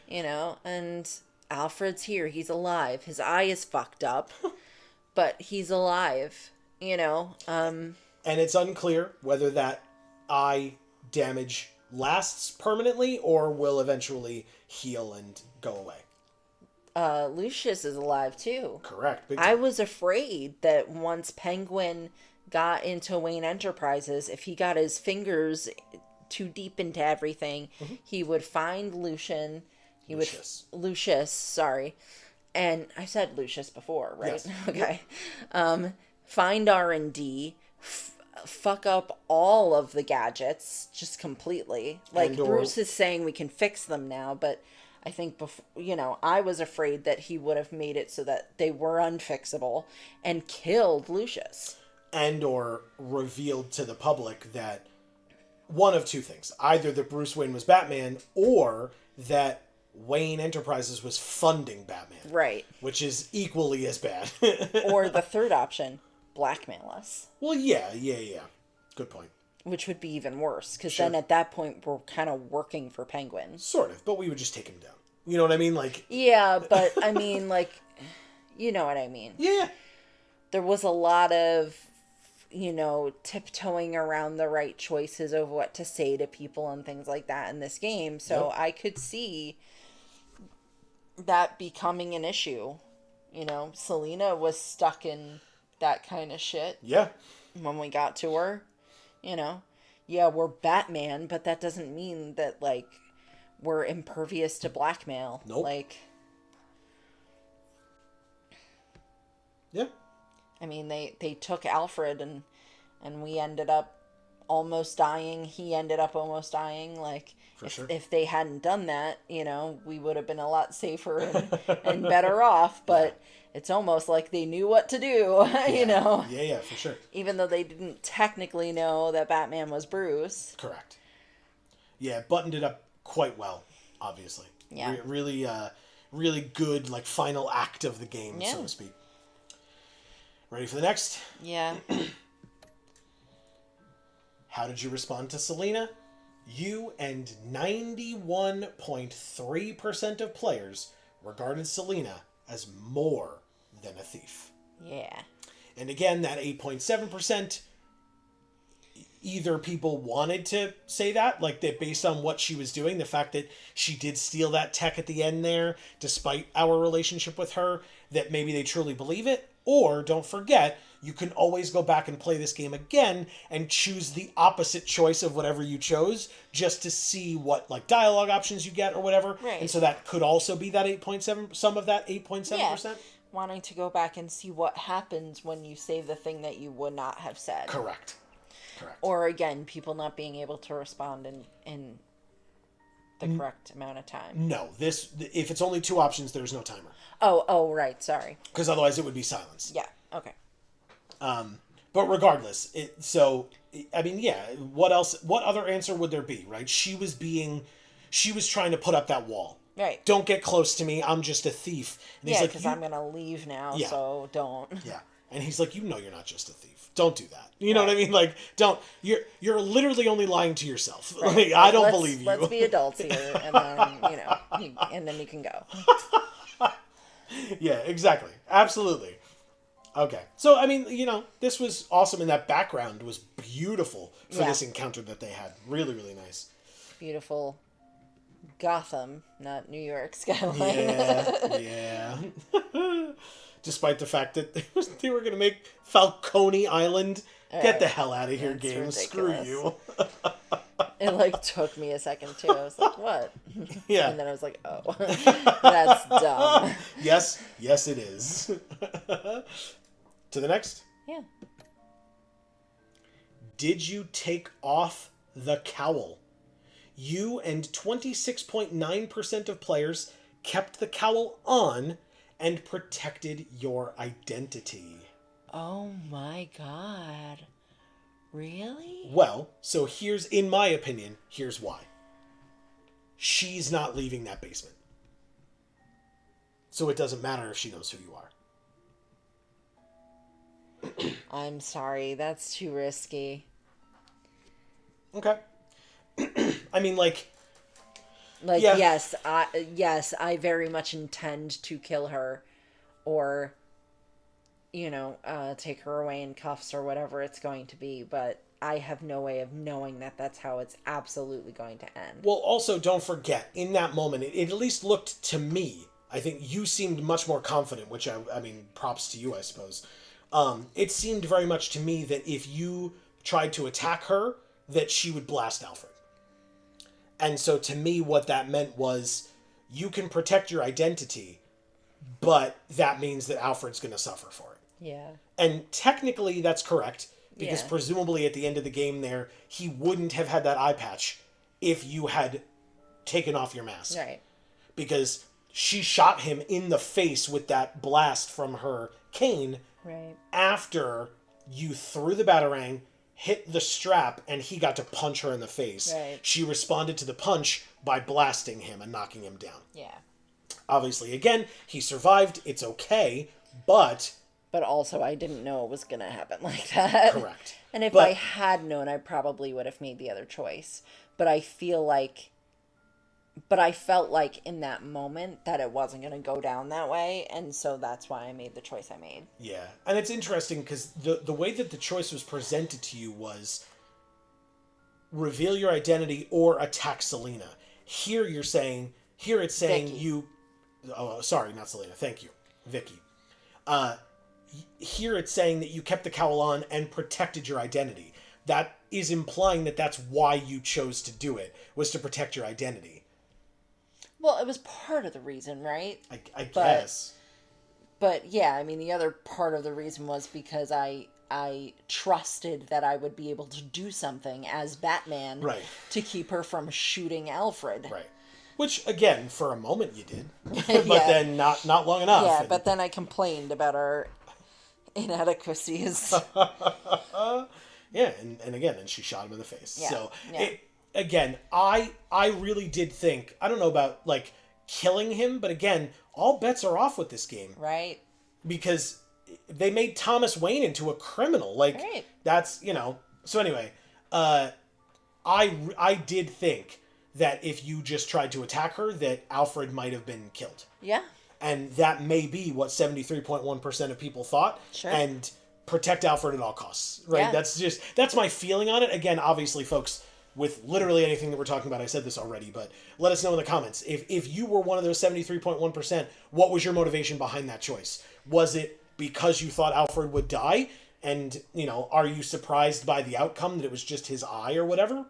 And Alfred's here. He's alive. His eye is fucked up, but he's alive, And it's unclear whether that eye damage lasts permanently or will eventually heal and go away. Lucius is alive, too. Correct. Big I time. was afraid that once Penguin got into Wayne Enterprises, if he got his fingers too deep into everything, he would find Lucius, sorry. And I said Lucius before, right? Yes. Okay. Find R&D, fuck up all of the gadgets just completely. Like, Bruce is saying we can fix them now, but I think I was afraid that he would have made it so that they were unfixable and killed Lucius. And or revealed to the public that one of two things. Either that Bruce Wayne was Batman or that Wayne Enterprises was funding Batman. Right. Which is equally as bad. Or the third option, blackmail us. Well, yeah. Good point. Which would be even worse, because Sure. then at that point we're kind of working for Penguin. Sort of, but we would just take him down. You know what I mean? Like. Yeah, but I mean, like, you know what I mean. Yeah. There was a lot of, tiptoeing around the right choices of what to say to people and things like that in this game. So Yep. I could see that becoming an issue. Selena was stuck in that kind of shit Yeah. when we got to her. Yeah, we're Batman, but that doesn't mean that, like, we're impervious to blackmail. Nope. Like, Yeah. I mean, they took Alfred and we ended up almost dying. He ended up almost dying. Like, if they hadn't done that, we would have been a lot safer and better off. But it's almost like they knew what to do, Yeah, for sure. Even though they didn't technically know that Batman was Bruce. Correct. Yeah, buttoned it up quite well, obviously. Yeah. Really good, like, final act of the game, so to speak. Ready for the next? Yeah. How did you respond to Selena? You and 91.3% of players regarded Selena as more than a thief. Yeah. And again, that 8.7%, either people wanted to say that, like that based on what she was doing, the fact that she did steal that tech at the end there, despite our relationship with her, that maybe they truly believe it. Or, don't forget, you can always go back and play this game again and choose the opposite choice of whatever you chose, just to see what, like, dialogue options you get or whatever. Right. And so that could also be that 8.7, some of that 8.7%. Yeah. Wanting to go back and see what happens when you say the thing that you would not have said. Correct. Or, again, people not being able to respond in the correct amount of time. No, if it's only 2 options, there's no timer. Oh, right, sorry. Because otherwise it would be silence. Yeah, okay. But regardless, what else, what other answer would there be, right? She was trying to put up that wall. Right. Don't get close to me, I'm just a thief. And Yeah, because I'm going to leave now, so don't. Yeah. And he's like, you're not just a thief. Don't do that. You know what I mean? Like, don't, you're literally only lying to yourself. Right. Like, I don't believe you. Let's be adults here, and then, and then you can go. Yeah, exactly. Absolutely. Okay. So, I mean, this was awesome, and that background was beautiful for this encounter that they had. Really, really nice. Beautiful Gotham, not New York skyline. Yeah. Despite the fact that they were going to make Falcone Island. Get the hell out of here, game. Ridiculous. Screw you. It, took me a second, too. I was like, what? Yeah. And then I was like, oh, that's dumb. Yes, it is. To the next. Yeah. Did you take off the cowl? You and 26.9% of players kept the cowl on and protected your identity. Oh my god. Really? Well, so in my opinion, here's why. She's not leaving that basement. So it doesn't matter if she knows who you are. I'm sorry, that's too risky. Okay. I mean, yes, I very much intend to kill her, or, take her away in cuffs or whatever it's going to be, but I have no way of knowing that that's how it's absolutely going to end. Well, also, don't forget, in that moment, it at least looked to me, I think you seemed much more confident, which, I mean, props to you, I suppose. It seemed very much to me that if you tried to attack her, that she would blast Alfred. And so to me, what that meant was you can protect your identity, but that means that Alfred's going to suffer for it. Yeah. And technically that's correct, because Yeah. presumably at the end of the game there, he wouldn't have had that eye patch if you had taken off your mask. Right. Because she shot him in the face with that blast from her cane. Right. After you threw the batarang, hit the strap, and he got to punch her in the face. Right. She responded to the punch by blasting him and knocking him down. Yeah. Obviously, again, he survived. It's okay, but... But also, I didn't know it was going to happen like that. Correct. And if But- I had known, I probably would have made the other choice. But I felt like in that moment that it wasn't going to go down that way. And so that's why I made the choice I made. Yeah. And it's interesting because the way that the choice was presented to you was reveal your identity or attack Selena. Here it's saying Vicky. you... Oh, sorry, not Selena. Thank you. Vicky. Here it's saying that you kept the cowl on and protected your identity. That is implying that that's why you chose to do it, was to protect your identity. Well, it was part of the reason, right? I guess. But yeah, I mean, the other part of the reason was because I trusted that I would be able to do something as Batman Right. to keep her from shooting Alfred. Right. Which, again, for a moment you did. But Yeah. then not long enough. Yeah, And- but then I complained about our inadequacies. Yeah, and again, and she shot him in the face. Yeah, So, yeah. again, I really did think, I don't know about, like, killing him, but again, all bets are off with this game. Right? Because they made Thomas Wayne into a criminal. Like, Right. that's, So anyway, I did think that if you just tried to attack her, that Alfred might have been killed. Yeah. And that may be what 73.1% of people thought. Sure. And protect Alfred at all costs, right? Yeah. That's my feeling on it. Again, obviously, folks, with literally anything that we're talking about, I said this already, but let us know in the comments. If you were one of those 73.1%, what was your motivation behind that choice? Was it because you thought Alfred would die? And, are you surprised by the outcome that it was just his eye or whatever?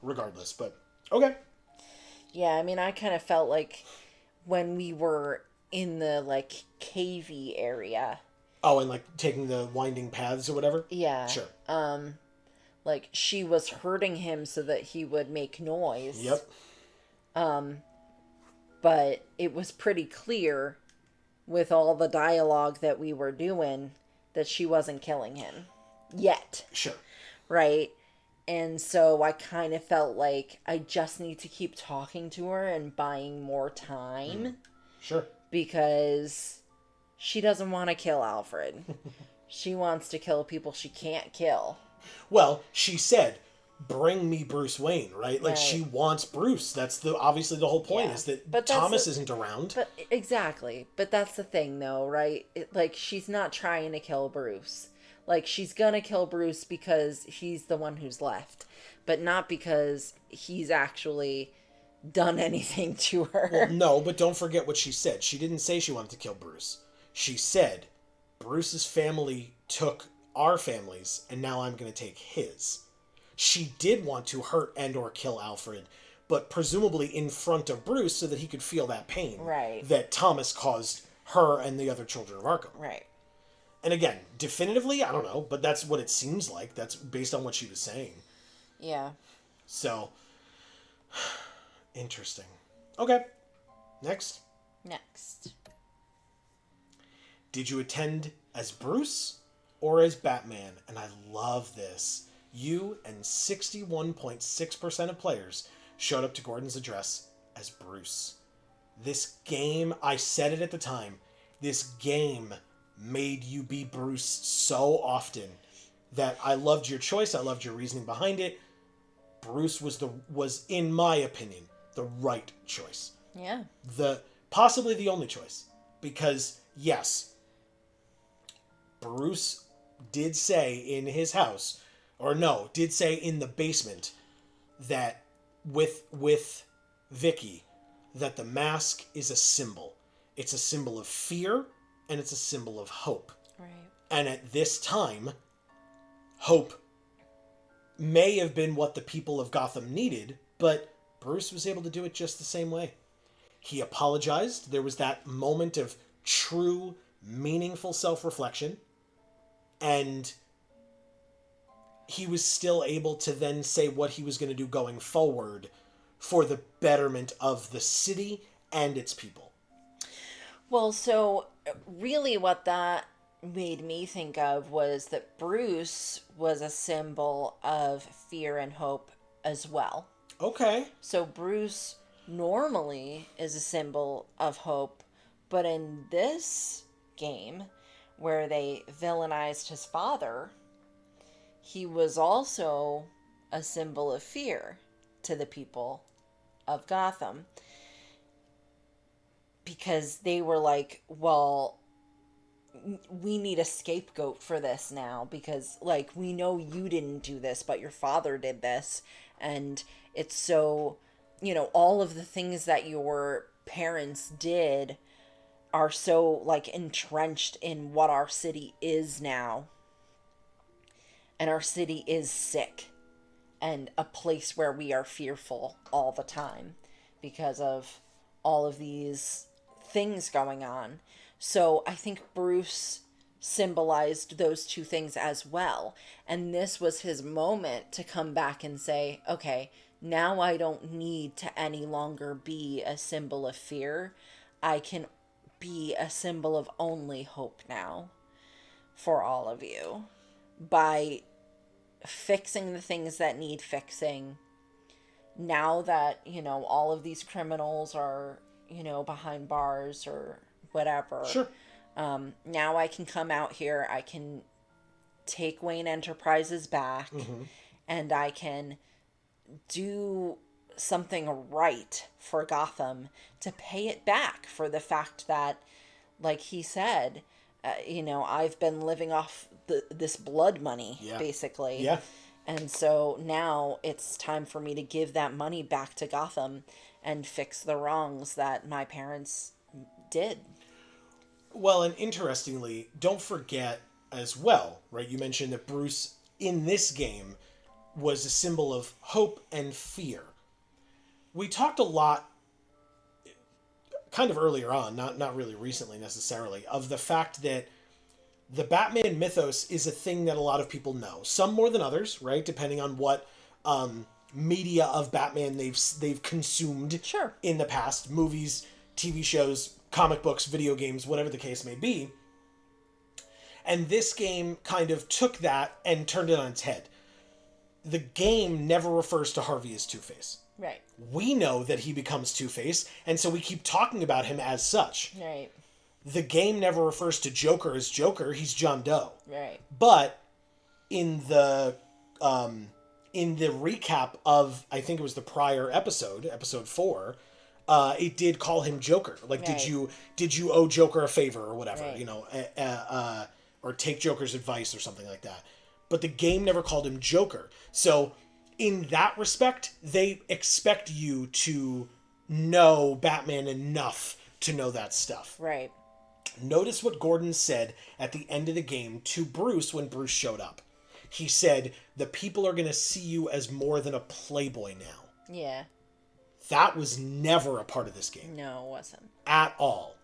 Regardless, but okay. Yeah, I mean, I kind of felt like when we were in the, like, cavey area. Oh, and, like, taking the winding paths or whatever? Yeah. Sure. Like, she was hurting him so that he would make noise. Yep. But it was pretty clear with all the dialogue that we were doing that she wasn't killing him. Yet. Sure. Right? And so I kind of felt like I just need to keep talking to her and buying more time. Sure. Because she doesn't want to kill Alfred. She wants to kill people she can't kill. Well, she said, bring me Bruce Wayne, right? Like, Right. she wants Bruce. That's obviously the whole point, Yeah. is that But Thomas isn't around. But exactly. But that's the thing, though, right? Like, she's not trying to kill Bruce. Like, she's gonna kill Bruce because he's the one who's left. But not because he's actually done anything to her. Well, no, but don't forget what she said. She didn't say she wanted to kill Bruce. She said, Bruce's family took our families, and now I'm going to take his. She did want to hurt and or kill Alfred, but presumably in front of Bruce so that he could feel that pain. Right. That Thomas caused her and the other children of Arkham. Right. And again, definitively, I don't know, but that's what it seems like. That's based on what she was saying. Yeah. So, interesting. Okay. Next. Next. Did you attend as Bruce or as Batman? And I love this. You and 61.6% of players showed up to Gordon's address as Bruce. This game, I said it at the time, this game made you be Bruce so often that I loved your choice. I loved your reasoning behind it. Bruce was in my opinion the right choice. Yeah. Possibly the only choice, because yes, Bruce did say in his house, or no, did say in the basement that with Vicky that the mask is a symbol. It's a symbol of fear and it's a symbol of hope. Right. And at this time, hope may have been what the people of Gotham needed, but Bruce was able to do it just the same way. He apologized. There was that moment of true, meaningful self-reflection. And he was still able to then say what he was going to do going forward for the betterment of the city and its people. Well, so really what that made me think of was that Bruce was a symbol of fear and hope as well. Okay. So Bruce normally is a symbol of hope, but in this game, where they villainized his father, he was also a symbol of fear to the people of Gotham. Because they were like, well, we need a scapegoat for this now, because, like, we know you didn't do this, but your father did this, and it's so, all of the things that your parents did are so, like, entrenched in what our city is now. And our city is sick and a place where we are fearful all the time because of all of these things going on. So I think Bruce symbolized those two things as well. And this was his moment to come back and say, okay, now I don't need to any longer be a symbol of fear. I can be a symbol of only hope now for all of you by fixing the things that need fixing. Now that, all of these criminals are, behind bars or whatever. Sure. Now I can come out here, I can take Wayne Enterprises back, and I can do something right for Gotham to pay it back for the fact that, like he said, I've been living off this blood money, Yeah. basically. Yeah. And so now it's time for me to give that money back to Gotham and fix the wrongs that my parents did. Well, and interestingly, don't forget as well, right? You mentioned that Bruce in this game was a symbol of hope and fear. We talked a lot kind of earlier on, not really recently necessarily, of the fact that the Batman mythos is a thing that a lot of people know. Some more than others, right? Depending on what media of Batman they've consumed Sure. in the past, movies, TV shows, comic books, video games, whatever the case may be. And this game kind of took that and turned it on its head. The game never refers to Harvey as Two-Face. Right. We know that he becomes Two-Face, and so we keep talking about him as such. Right. The game never refers to Joker as Joker. He's John Doe. Right. But in the recap of, I think it was the prior episode 4, it did call him Joker. Like, Right. did you owe Joker a favor or whatever, Right. or take Joker's advice or something like that. But the game never called him Joker. So in that respect, they expect you to know Batman enough to know that stuff. Right. Notice what Gordon said at the end of the game to Bruce when Bruce showed up. He said, the people are going to see you as more than a playboy now. Yeah. That was never a part of this game. No, it wasn't. At all.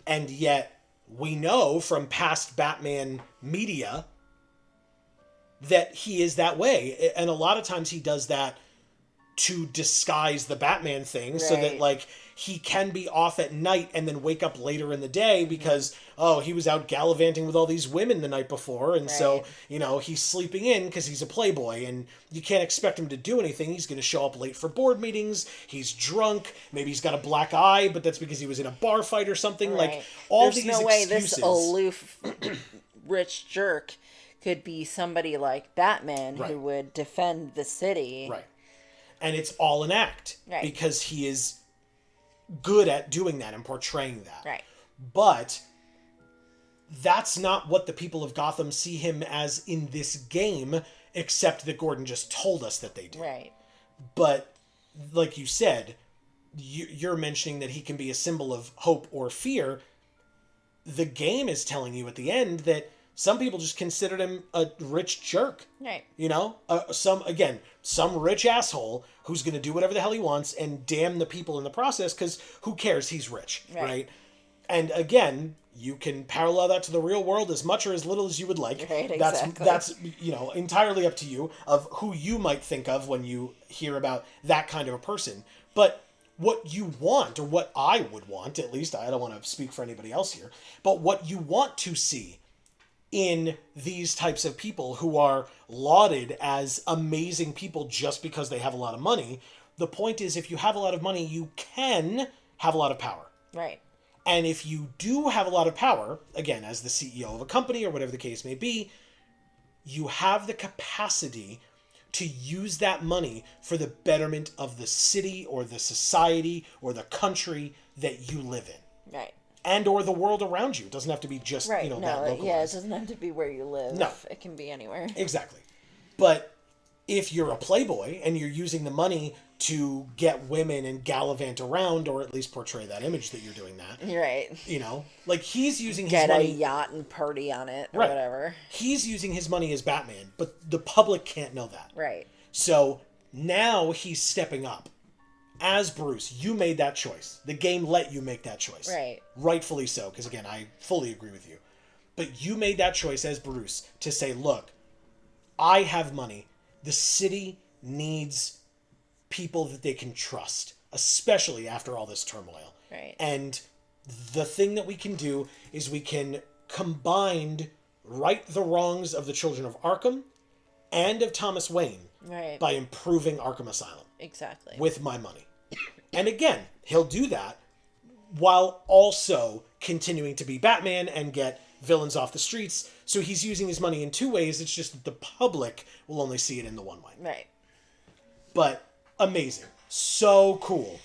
And yet, we know from past Batman media that he is that way. And a lot of times he does that to disguise the Batman thing so that, Right. like, he can be off at night and then wake up later in the day because, oh, he was out gallivanting with all these women the night before. And so, Right. he's sleeping in because he's a playboy and you can't expect him to do anything. He's going to show up late for board meetings. He's drunk. Maybe he's got a black eye, but that's because he was in a bar fight or something. Right. Like, all There's these no way excuses. this aloof, rich jerk could be somebody like Batman Right. who would defend the city. Right. And it's all an act. Right. Because he is good at doing that and portraying that. Right. But that's not what the people of Gotham see him as in this game, except that Gordon just told us that they do. Right. But, like you said, you're mentioning that he can be a symbol of hope or fear. The game is telling you at the end that some people just considered him a rich jerk. Right. Some rich asshole who's going to do whatever the hell he wants and damn the people in the process because who cares? He's rich, right? And again, you can parallel that to the real world as much or as little as you would like. Right, exactly. That's entirely up to you of who you might think of when you hear about that kind of a person. But what you want, or what I would want, at least, I don't want to speak for anybody else here, but what you want to see in these types of people who are lauded as amazing people just because they have a lot of money, the point is if you have a lot of money, you can have a lot of power. Right. And if you do have a lot of power, again, as the CEO of a company or whatever the case may be, you have the capacity to use that money for the betterment of the city or the society or the country that you live in. Right. And or the world around you. It doesn't have to be just, Right. that No, localized. yeah, it doesn't have to be where you live. No. It can be anywhere. Exactly. But if you're a playboy and you're using the money to get women and gallivant around, or at least portray that image that you're doing that, Right. like he's using his Get money. a yacht and party on it or Right. whatever. He's using his money as Batman, but the public can't know that. Right. So now he's stepping up. As Bruce, you made that choice. The game let you make that choice. Right. Rightfully so, because again, I fully agree with you. But you made that choice as Bruce to say, look, I have money. The city needs people that they can trust, especially after all this turmoil. Right. And the thing that we can do is we can combine right the wrongs of the children of Arkham and of Thomas Wayne Right. by improving Arkham Asylum Exactly. with my money. And again, he'll do that while also continuing to be Batman and get villains off the streets. So he's using his money in two ways. It's just that the public will only see it in the one way. Right. But amazing. So cool.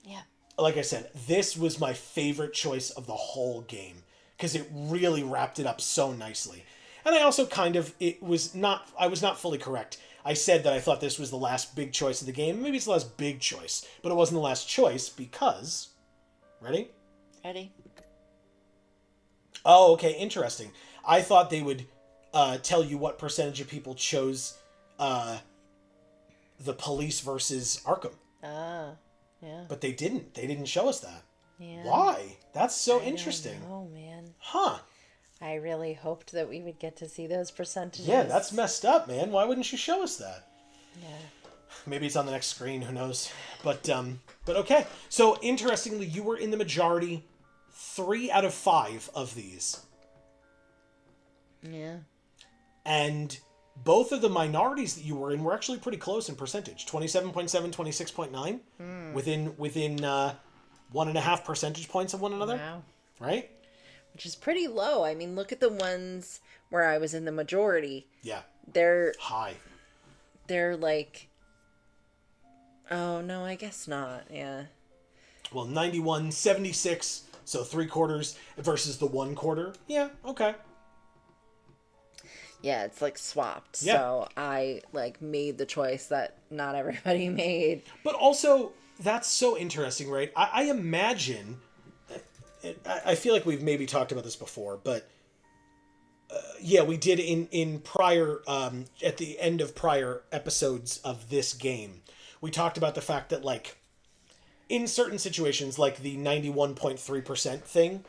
Yeah. Like I said, this was my favorite choice of the whole game because it really wrapped it up so nicely. And I also I was not fully correct. I said that I thought this was the last big choice of the game. Maybe it's the last big choice, but it wasn't the last choice because... Ready? Ready? Oh, okay, interesting. I thought they would tell you what percentage of people chose the police versus Arkham. Ah, yeah. But they didn't. They didn't show us that. Yeah. Why? That's so interesting. Oh, man. Huh. I really hoped that we would get to see those percentages. Yeah, that's messed up, man. Why wouldn't you show us that? Yeah. Maybe it's on the next screen, who knows. But okay. So, interestingly, you were in the majority 3 out of 5 of these. Yeah. And both of the minorities that you were in were actually pretty close in percentage. 27.7, 26.9. Within 1.5 percentage points of one another. Wow. Right? Which is pretty low. I mean, look at the ones where I was in the majority. Yeah. They're High. like... Oh, no, I guess not. Yeah. Well, 91, 76, so 3/4 versus the 1/4. Yeah, okay. Yeah, it's like swapped. Yeah. So I made the choice that not everybody made. But also, that's so interesting, right? I imagine... I feel like we've maybe talked about this before, but... yeah, we did in prior... at the end of prior episodes of this game, we talked about the fact that, like, in certain situations, like the 91.3% thing,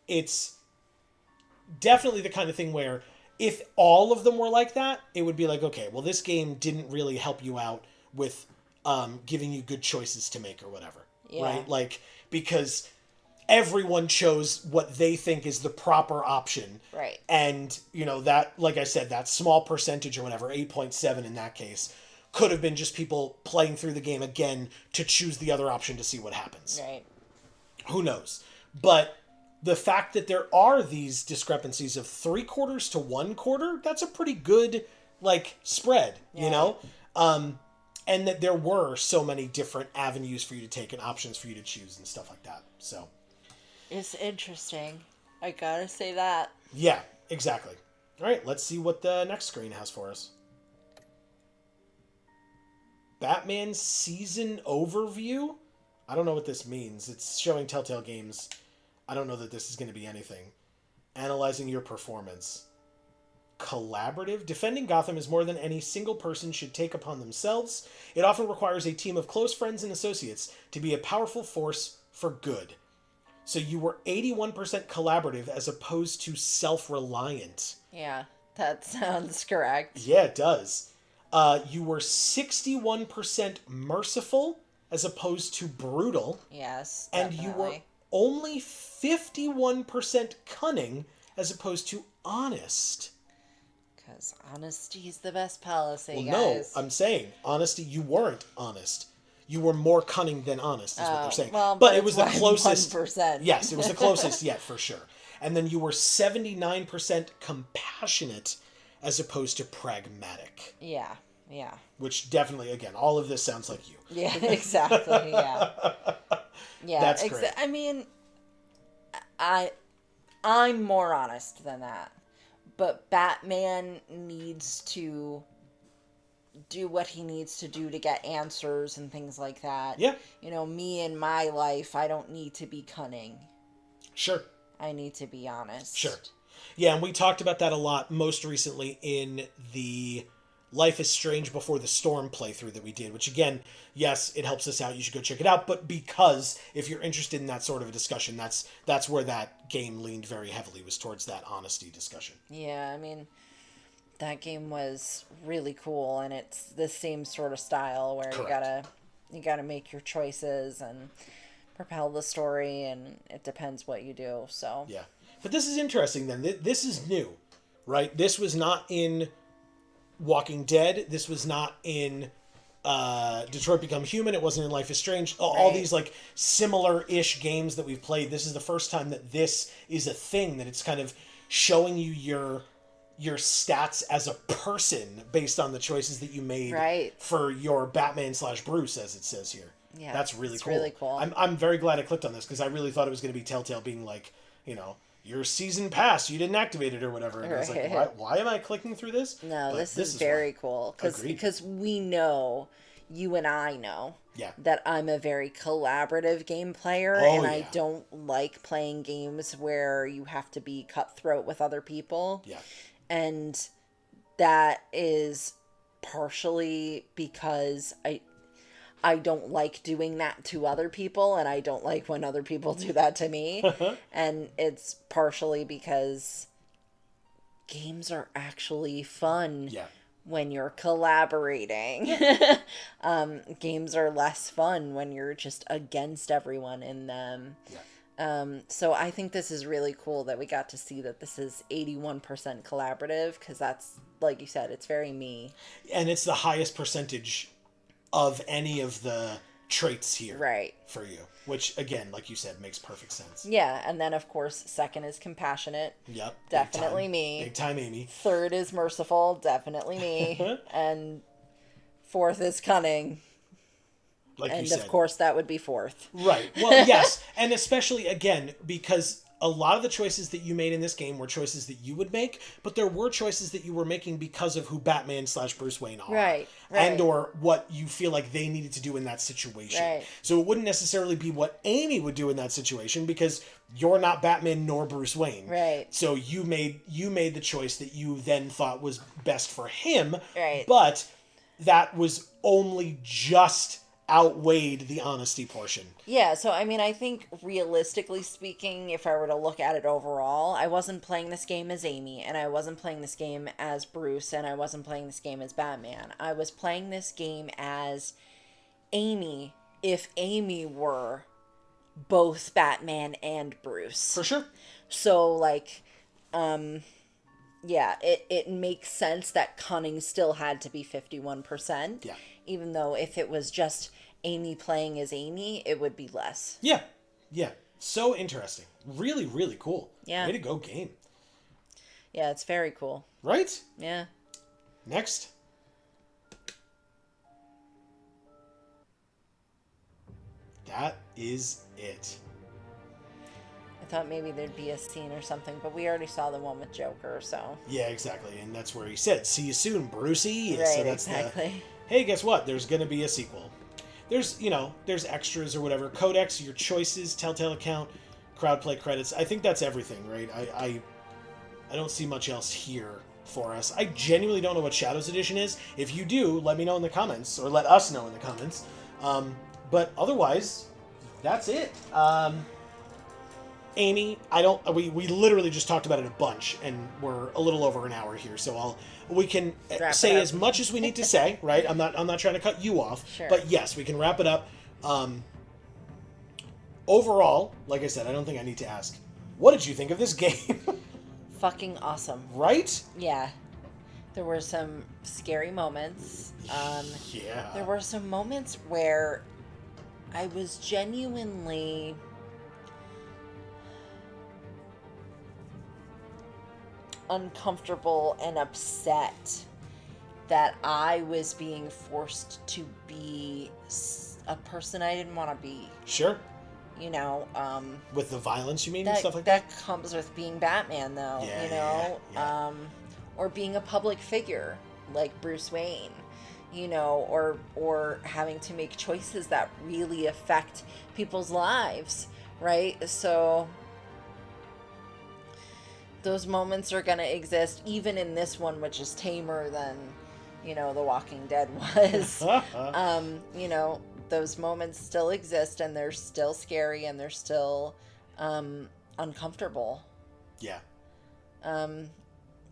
it's definitely the kind of thing where if all of them were like that, it would be like, okay, well, this game didn't really help you out with giving you good choices to make or whatever, right? Like, because everyone chose what they think is the proper option. Right. And, that, like I said, that small percentage or whatever, 8.7 in that case, could have been just people playing through the game again to choose the other option to see what happens. Right. Who knows? But the fact that there are these discrepancies of 3/4 to 1/4, that's a pretty good, spread, and that there were so many different avenues for you to take and options for you to choose and stuff like that. So... It's interesting. I gotta say that. Yeah, exactly. All right, let's see what the next screen has for us. Batman Season Overview? I don't know what this means. It's showing Telltale games. I don't know that this is going to be anything. Analyzing your performance. Collaborative. Defending Gotham is more than any single person should take upon themselves. It often requires a team of close friends and associates to be a powerful force for good. So you were 81% collaborative as opposed to self-reliant. Yeah, that sounds correct. Yeah, it does. You were 61% merciful as opposed to brutal. Yes, definitely. And you were only 51% cunning as opposed to honest. Because honesty is the best policy, well, guys. No, I'm saying, honesty, you weren't honest. You were more cunning than honest, is what they're saying. Well, but it was the closest. 1%. Yes, it was the closest yet, for sure. And then you were 79% compassionate as opposed to pragmatic. Yeah, yeah. Which definitely, again, all of this sounds like you. Yeah, exactly, yeah. Yeah, that's great. I mean, I'm more honest than that. But Batman needs to do what he needs to do to get answers and things like that. Yeah. Me in my life, I don't need to be cunning. Sure. I need to be honest. Sure. Yeah, and we talked about that a lot most recently in the Life is Strange Before the Storm playthrough that we did, which again, yes, it helps us out. You should go check it out. But because if you're interested in that sort of a discussion, that's where that game leaned very heavily, was towards that honesty discussion. Yeah, I mean, that game was really cool, and it's the same sort of style where Correct. you gotta make your choices and propel the story, and it depends what you do. So yeah, but this is interesting. Then this is new, right? This was not in Walking Dead. This was not in Detroit Become Human. It wasn't in Life is Strange. All these similar-ish games that we've played. This is the first time that this is a thing, that it's kind of showing you your stats as a person based on the choices that you made for your Batman / Bruce, as it says here. Yeah, That's really it's cool. really cool. I'm very glad I clicked on this because I really thought it was going to be Telltale being like, your season passed, you didn't activate it or whatever. And I was like, why am I clicking through this? No, But this is very why. cool Agreed. because we know, you and I know, Yeah. that I'm a very collaborative game player, Oh, and I yeah. don't like playing games where you have to be cutthroat with other people. Yeah. And that is partially because I don't like doing that to other people, and I don't like when other people do that to me. And it's partially because games are actually fun Yeah. when you're collaborating. Games are less fun when you're just against everyone in them. Yeah. So I think this is really cool that we got to see that this is 81% collaborative, because that's, like you said, it's very me. And it's the highest percentage of any of the traits here. Right. For you. Which, again, like you said, makes perfect sense. Yeah, and then of course, second is compassionate. Yep. Definitely me. Big time Amy. Third is merciful. Definitely me. And fourth is cunning. Like And you said. of course, that would be fourth. Right. Well, yes. And especially, again, because a lot of the choices that you made in this game were choices that you would make, but there were choices that you were making because of who Batman / Bruce Wayne are. Right. And or what you feel like they needed to do in that situation. Right. So it wouldn't necessarily be what Amy would do in that situation, because you're not Batman nor Bruce Wayne. Right. So you made the choice that you then thought was best for him. Right. But that was only just outweighed the honesty portion. Yeah, so I mean, I think realistically speaking, if I were to look at it overall, I wasn't playing this game as Amy, and I wasn't playing this game as Bruce, and I wasn't playing this game as Batman. I was playing this game as Amy, if Amy were both Batman and Bruce. For sure. So, like, yeah, it makes sense that cunning still had to be 51%. Yeah. Even though if it was just Amy playing as Amy, it would be less. Yeah. Yeah. So interesting. Really, really cool. Yeah. Way to go, game. Yeah, it's very cool. Right? Yeah. Next. That is it. I thought maybe there'd be a scene or something, but we already saw the one with Joker, so. Yeah, exactly. And that's where he said, "See you soon, Brucey." Right, So that's exactly. Hey, guess what? There's going to be a sequel. There's, there's extras or whatever. Codex, your choices, Telltale account, crowd play credits. I think that's everything, right? I don't see much else here for us. I genuinely don't know what Shadows Edition is. If you do, let me know in the comments, or let us know in the comments. But otherwise, that's it. Amy, we literally just talked about it a bunch, and we're a little over an hour here, so we can say as much as we need to say, right? I'm not trying to cut you off, Sure. But yes, we can wrap it up. Overall, like I said, I don't think I need to ask, what did you think of this game? Fucking awesome. Right? Yeah. There were some scary moments. Yeah. There were some moments where I was genuinely uncomfortable and upset that I was being forced to be a person I didn't want to be. Sure. With the violence, you mean, and stuff like that? That comes with being Batman, though. Yeah, yeah. Or being a public figure like Bruce Wayne, or having to make choices that really affect people's lives, right? So those moments are going to exist even in this one, which is tamer than, The Walking Dead was. Those moments still exist, and they're still scary, and they're still uncomfortable. Yeah.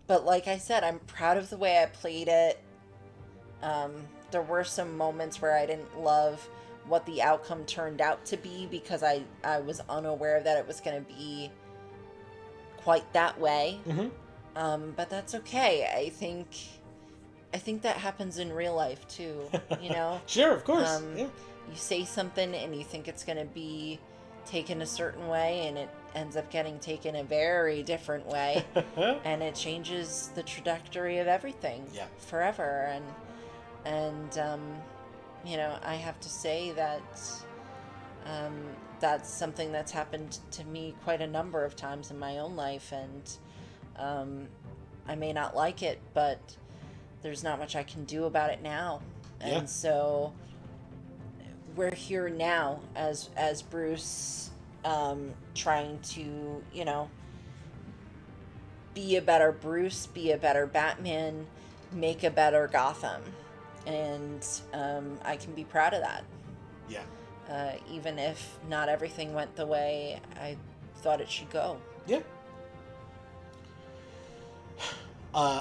But like I said, I'm proud of the way I played it. There were some moments where I didn't love what the outcome turned out to be, because I was unaware that it was going to be quite that way. Mm-hmm. But that's okay. I think that happens in real life too, Sure, of course. Yeah. You say something and you think it's going to be taken a certain way, and it ends up getting taken a very different way. And it changes the trajectory of everything. Yeah. Forever. And I have to say that that's something that's happened to me quite a number of times in my own life, and I may not like it, but there's not much I can do about it now. Yeah. And so we're here now as Bruce, trying to, be a better Bruce, be a better Batman, make a better Gotham. And I can be proud of that. Yeah. Even if not everything went the way I thought it should go. Yeah.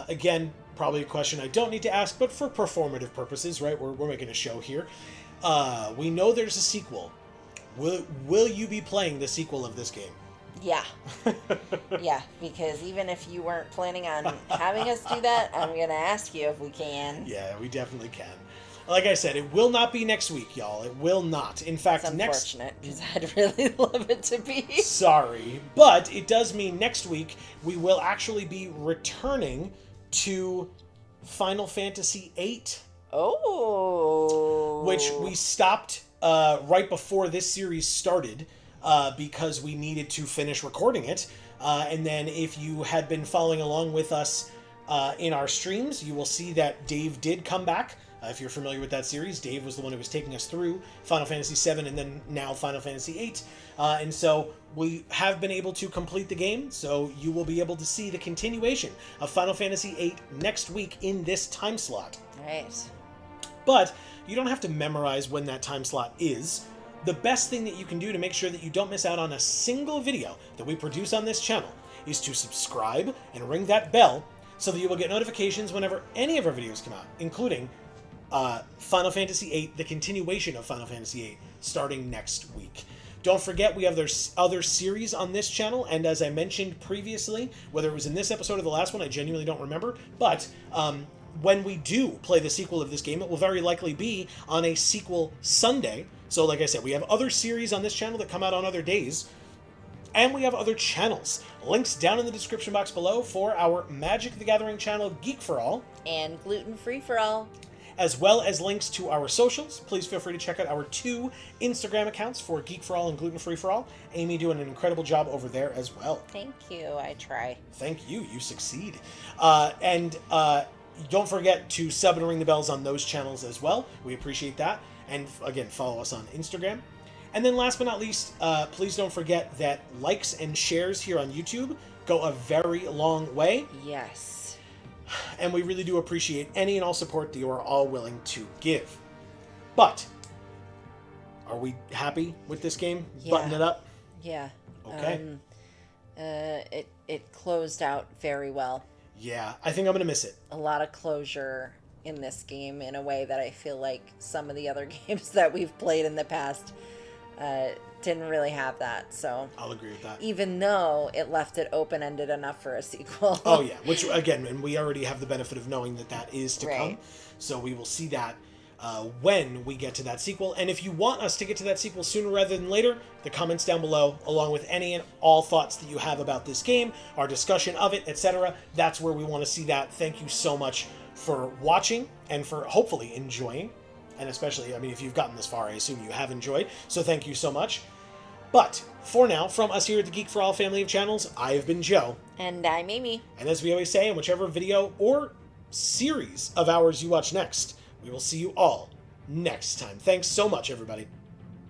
Again, probably a question I don't need to ask, but for performative purposes, right? We're making a show here. We know there's a sequel. Will you be playing the sequel of this game? Yeah. Yeah, because even if you weren't planning on having us do that, I'm going to ask you if we can. Yeah, we definitely can. Like I said, it will not be next week, y'all. It will not. In fact, It's unfortunate, because I'd really love it to be. Sorry, but it does mean next week we will actually be returning to Final Fantasy VIII. Oh. Which we stopped right before this series started because we needed to finish recording it. And then if you had been following along with us in our streams, you will see that Dave did come back. If you're familiar with that series, Dave was the one who was taking us through Final Fantasy VII and then now Final Fantasy VIII. And so we have been able to complete the game, so you will be able to see the continuation of Final Fantasy VIII next week in this time slot. Right. But you don't have to memorize when that time slot is. The best thing that you can do to make sure that you don't miss out on a single video that we produce on this channel is to subscribe and ring that bell so that you will get notifications whenever any of our videos come out, including Final Fantasy VIII, the continuation of Final Fantasy VIII, starting next week. Don't forget, we have other series on this channel, and as I mentioned previously, whether it was in this episode or the last one, I genuinely don't remember, but when we do play the sequel of this game, it will very likely be on a sequel Sunday. So like I said, we have other series on this channel that come out on other days, and we have other channels. Links down in the description box below for our Magic the Gathering channel, Geek for All. And Gluten Free for All. As well as links to our socials. Please feel free to check out our 2 Instagram accounts for Geek for All and Gluten Free for All. Amy doing an incredible job over there as well. Thank you. I try. Thank you. You succeed. And don't forget to sub and ring the bells on those channels as well. We appreciate that. And again, follow us on Instagram. And then last but not least, please don't forget that likes and shares here on YouTube go a very long way. Yes. And we really do appreciate any and all support that you are all willing to give. But, are we happy with this game? Yeah. Button it up? Yeah. Okay. It closed out very well. Yeah, I think I'm going to miss it. A lot of closure in this game in a way that I feel like some of the other games that we've played in the past didn't really have that. So I'll agree with that. Even though it left it open-ended enough for a sequel. Oh yeah, which again, and we already have the benefit of knowing that that is to come. Right. So we will see that when we get to that sequel. And if you want us to get to that sequel sooner rather than later, the comments down below, along with any and all thoughts that you have about this game, our discussion of it, etc. That's where we want to see that. Thank you so much for watching and for hopefully enjoying. And especially, I mean, if you've gotten this far, I assume you have enjoyed. So thank you so much. But for now, from us here at the Geek for All family of channels, I have been Joe. And I'm Amy. And as we always say, in whichever video or series of ours you watch next, we will see you all next time. Thanks so much, everybody.